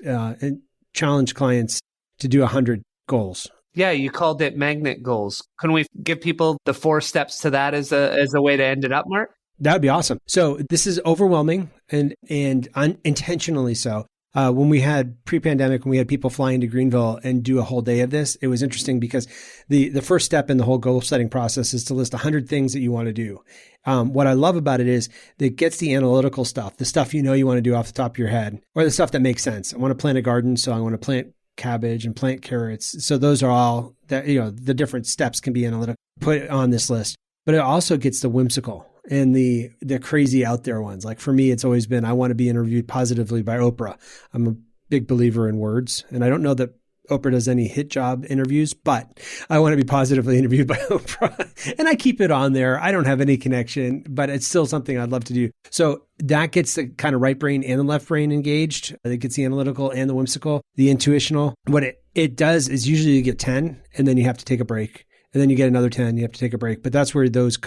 challenge clients to do 100 goals. Yeah, you called it magnet goals. Can we give people the 4 steps to that as a way to end it up, Mark? That would be awesome. So this is overwhelming and unintentionally so. When we had pre-pandemic, when we had people fly into Greenville and do a whole day of this, it was interesting because the first step in the whole goal setting process is to list 100 things that you want to do. What I love about it is that it gets the analytical stuff, the stuff you want to do off the top of your head, or the stuff that makes sense. I want to plant a garden, so I want to plant cabbage and plant carrots. So those are all that, the different steps can be analytical, put on this list. But it also gets the whimsical and the crazy out there ones. Like for me, it's always been, I want to be interviewed positively by Oprah. I'm a big believer in words. And I don't know that Oprah does any hit job interviews, but I want to be positively interviewed by Oprah. And I keep it on there. I don't have any connection, but it's still something I'd love to do. So that gets the kind of right brain and the left brain engaged. It gets the analytical and the whimsical, the intuitional. What it does is usually you get 10 and then you have to take a break. And then you get another 10, you have to take a break. But that's where those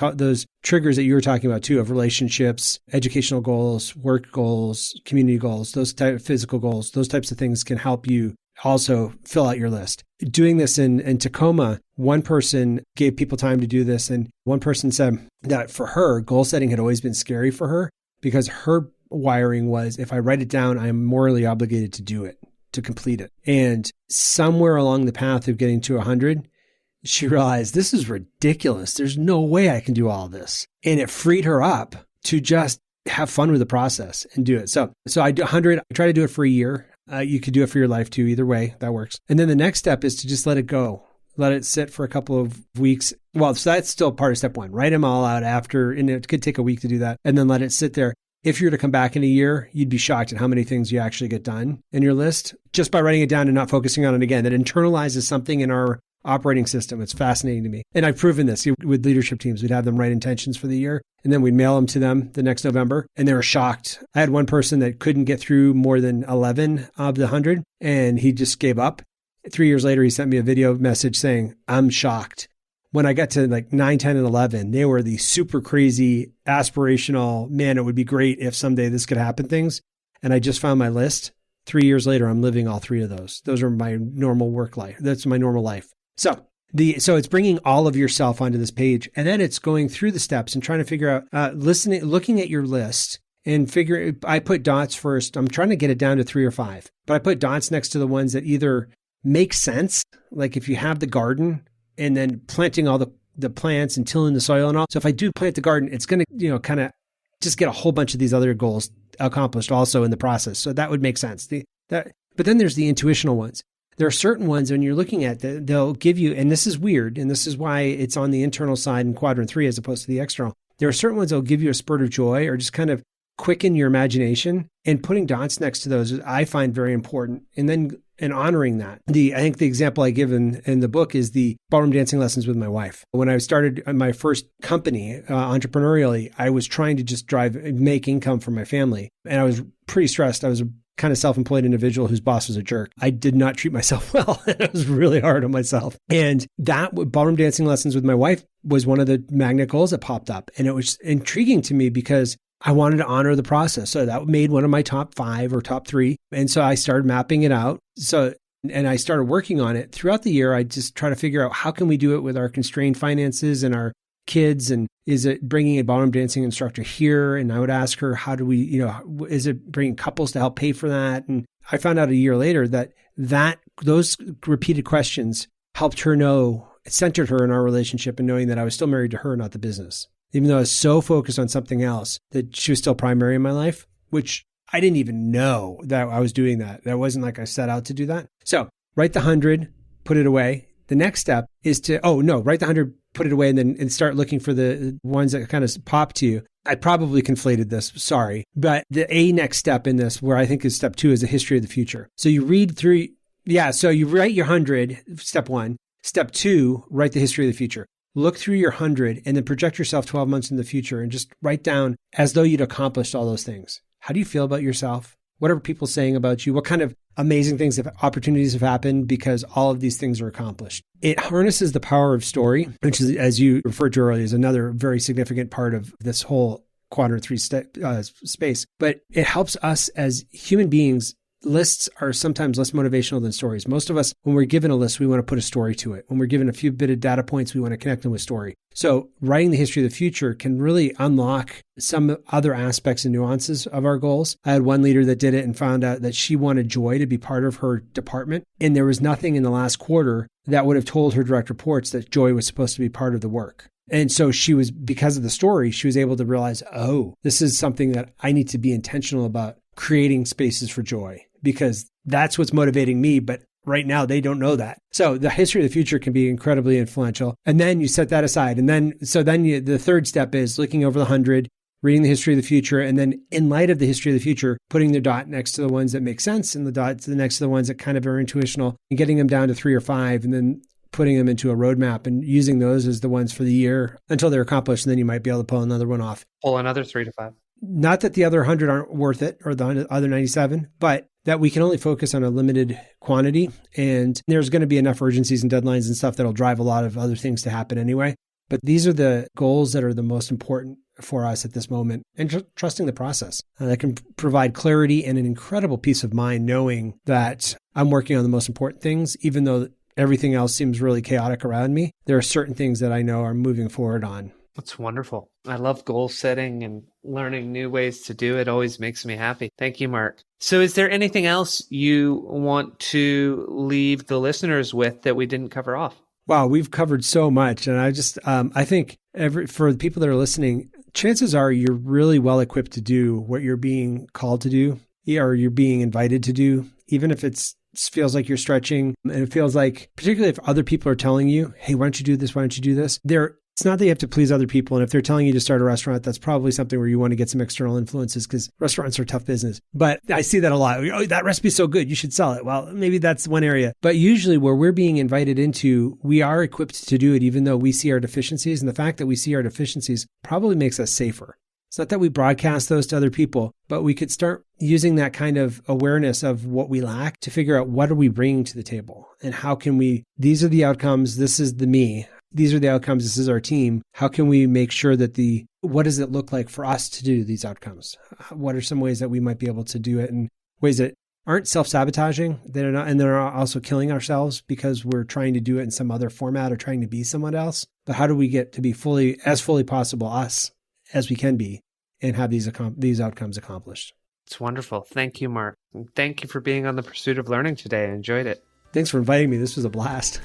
triggers that you were talking about too, of relationships, educational goals, work goals, community goals, those type of physical goals, those types of things can help you also fill out your list. Doing this in Tacoma, one person gave people time to do this. And one person said that for her, goal setting had always been scary for her because her wiring was, if I write it down, I am morally obligated to do it, to complete it. And somewhere along the path of getting to 100, she realized this is ridiculous. There's no way I can do all this. And it freed her up to just have fun with the process and do it. So I do 100. I try to do it for a year. You could do it for your life too. Either way, that works. And then the next step is to just let it go. Let it sit for a couple of weeks. Well, so that's still part of step 1. Write them all out after, and it could take a week to do that. And then let it sit there. If you were to come back in a year, you'd be shocked at how many things you actually get done in your list just by writing it down and not focusing on it again. That internalizes something in our operating system. It's fascinating to me. And I've proven this with leadership teams. We'd have them write intentions for the year and then we'd mail them to them the next November. And they were shocked. I had one person that couldn't get through more than 11 of the 100 and he just gave up. 3 years later, he sent me a video message saying, I'm shocked. When I got to like 9, 10, and 11, they were the super crazy, aspirational, man, it would be great if someday this could happen things. and I just found my list. 3 years later, I'm living all three of those. Those are my normal work life. That's my normal life. So it's bringing all of yourself onto this page, and then it's going through the steps and trying to figure out, looking at your list and I put dots first. I'm trying to get it down to 3 or 5, but I put dots next to the ones that either make sense, like if you have the garden and then planting all the plants and tilling the soil and all. So if I do plant the garden, it's going to, kind of just get a whole bunch of these other goals accomplished also in the process. So that would make sense. But then there's the intuitional ones. There are certain ones when you're looking at they'll give you, and this is weird, and this is why it's on the internal side in quadrant 3 as opposed to the external. There are certain ones that'll give you a spurt of joy or just kind of quicken your imagination, and putting dots next to those I find very important. And honoring that. I think the example I give in the book is the ballroom dancing lessons with my wife. When I started my first company entrepreneurially, I was trying to just make income for my family. And I was pretty stressed. I was a kind of self-employed individual whose boss was a jerk. I did not treat myself well. I was really hard on myself. And that ballroom dancing lessons with my wife was one of the magnet goals that popped up. And it was intriguing to me because I wanted to honor the process. So that made one of my top 5 or top 3. And so I started mapping it out. And I started working on it throughout the year. I just try to figure out how can we do it with our constrained finances and our kids, and is it bringing a ballroom dancing instructor here? And I would ask her, how do we, is it bringing couples to help pay for that? And I found out a year later that those repeated questions helped her it centered her in our relationship and knowing that I was still married to her, not the business. Even though I was so focused on something else, that she was still primary in my life, which I didn't even know that I was doing that. That wasn't like I set out to do that. So write the 100, put it away. The next step is write the 100, put it away, and start looking for the ones that kind of pop to you. I probably conflated this, sorry. But the next step in this, where I think is step 2, is the history of the future. So you read through, so you write your 100, step 1. Step 2, write the history of the future. Look through your 100 and then project yourself 12 months in the future and just write down as though you'd accomplished all those things. How do you feel about yourself? What are people saying about you? What kind of amazing opportunities have happened because all of these things are accomplished? It harnesses the power of story, which is, as you referred to earlier, is another very significant part of this whole quadrant 3 space. But it helps us as human beings. Lists are sometimes less motivational than stories. Most of us, when we're given a list, we want to put a story to it. When we're given a few bit of data points, we want to connect them with story. So writing the history of the future can really unlock some other aspects and nuances of our goals. I had one leader that did it and found out that she wanted joy to be part of her department. And there was nothing in the last quarter that would have told her direct reports that joy was supposed to be part of the work. And so because of the story, she was able to realize, this is something that I need to be intentional about, creating spaces for joy, because that's what's motivating me. But right now they don't know that. So the history of the future can be incredibly influential. And then you set that aside. And then the third step is looking over the 100, reading the history of the future. And then in light of the history of the future, putting the dot next to the ones that make sense and the dot next to the ones that kind of are intuitional, and getting them down to 3 or 5, and then putting them into a roadmap and using those as the ones for the year until they're accomplished. And then you might be able to pull another one off. Pull another 3 to 5. Not that the other 100 aren't worth it, or the other 97, but that we can only focus on a limited quantity. And there's going to be enough urgencies and deadlines and stuff that'll drive a lot of other things to happen anyway. But these are the goals that are the most important for us at this moment, and trusting the process. That can provide clarity and an incredible peace of mind, knowing that I'm working on the most important things, even though everything else seems really chaotic around me. There are certain things that I know are moving forward on. That's wonderful. I love goal setting and learning new ways to do it. Always makes me happy. Thank you, Marc. So is there anything else you want to leave the listeners with that we didn't cover off? Wow, we've covered so much. And I think for the people that are listening, chances are you're really well equipped to do what you're being called to do, or you're being invited to do, even if it feels like you're stretching. And it feels like, particularly if other people are telling you, hey, why don't you do this? Why don't you do this? It's not that you have to please other people. And if they're telling you to start a restaurant, that's probably something where you want to get some external influences, because restaurants are a tough business. But I see that a lot. Oh, that recipe's so good, you should sell it. Well, maybe that's one area. But usually where we're being invited into, we are equipped to do it, even though we see our deficiencies. And the fact that we see our deficiencies probably makes us safer. It's not that we broadcast those to other people, but we could start using that kind of awareness of what we lack to figure out what are we bringing to the table, and how can these are the outcomes, this is the me. these are the outcomes. This is our team. How can we make sure that what does it look like for us to do these outcomes? What are some ways that we might be able to do it in ways that aren't self-sabotaging, that are not, and they're also killing ourselves because we're trying to do it in some other format or trying to be someone else. But how do we get to be fully possible us as we can be and have these outcomes accomplished? It's wonderful. Thank you, Mark. And thank you for being on the Pursuit of Learning today. I enjoyed it. Thanks for inviting me. This was a blast.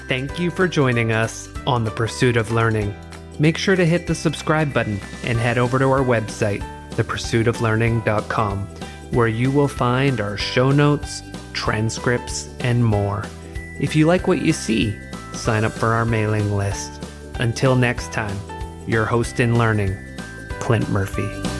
Thank you for joining us on the Pursuit of Learning. Make sure to hit the subscribe button and head over to our website, thepursuitoflearning.com, where you will find our show notes, transcripts, and more. If you like what you see, sign up for our mailing list. Until next time, your host in learning, Clint Murphy.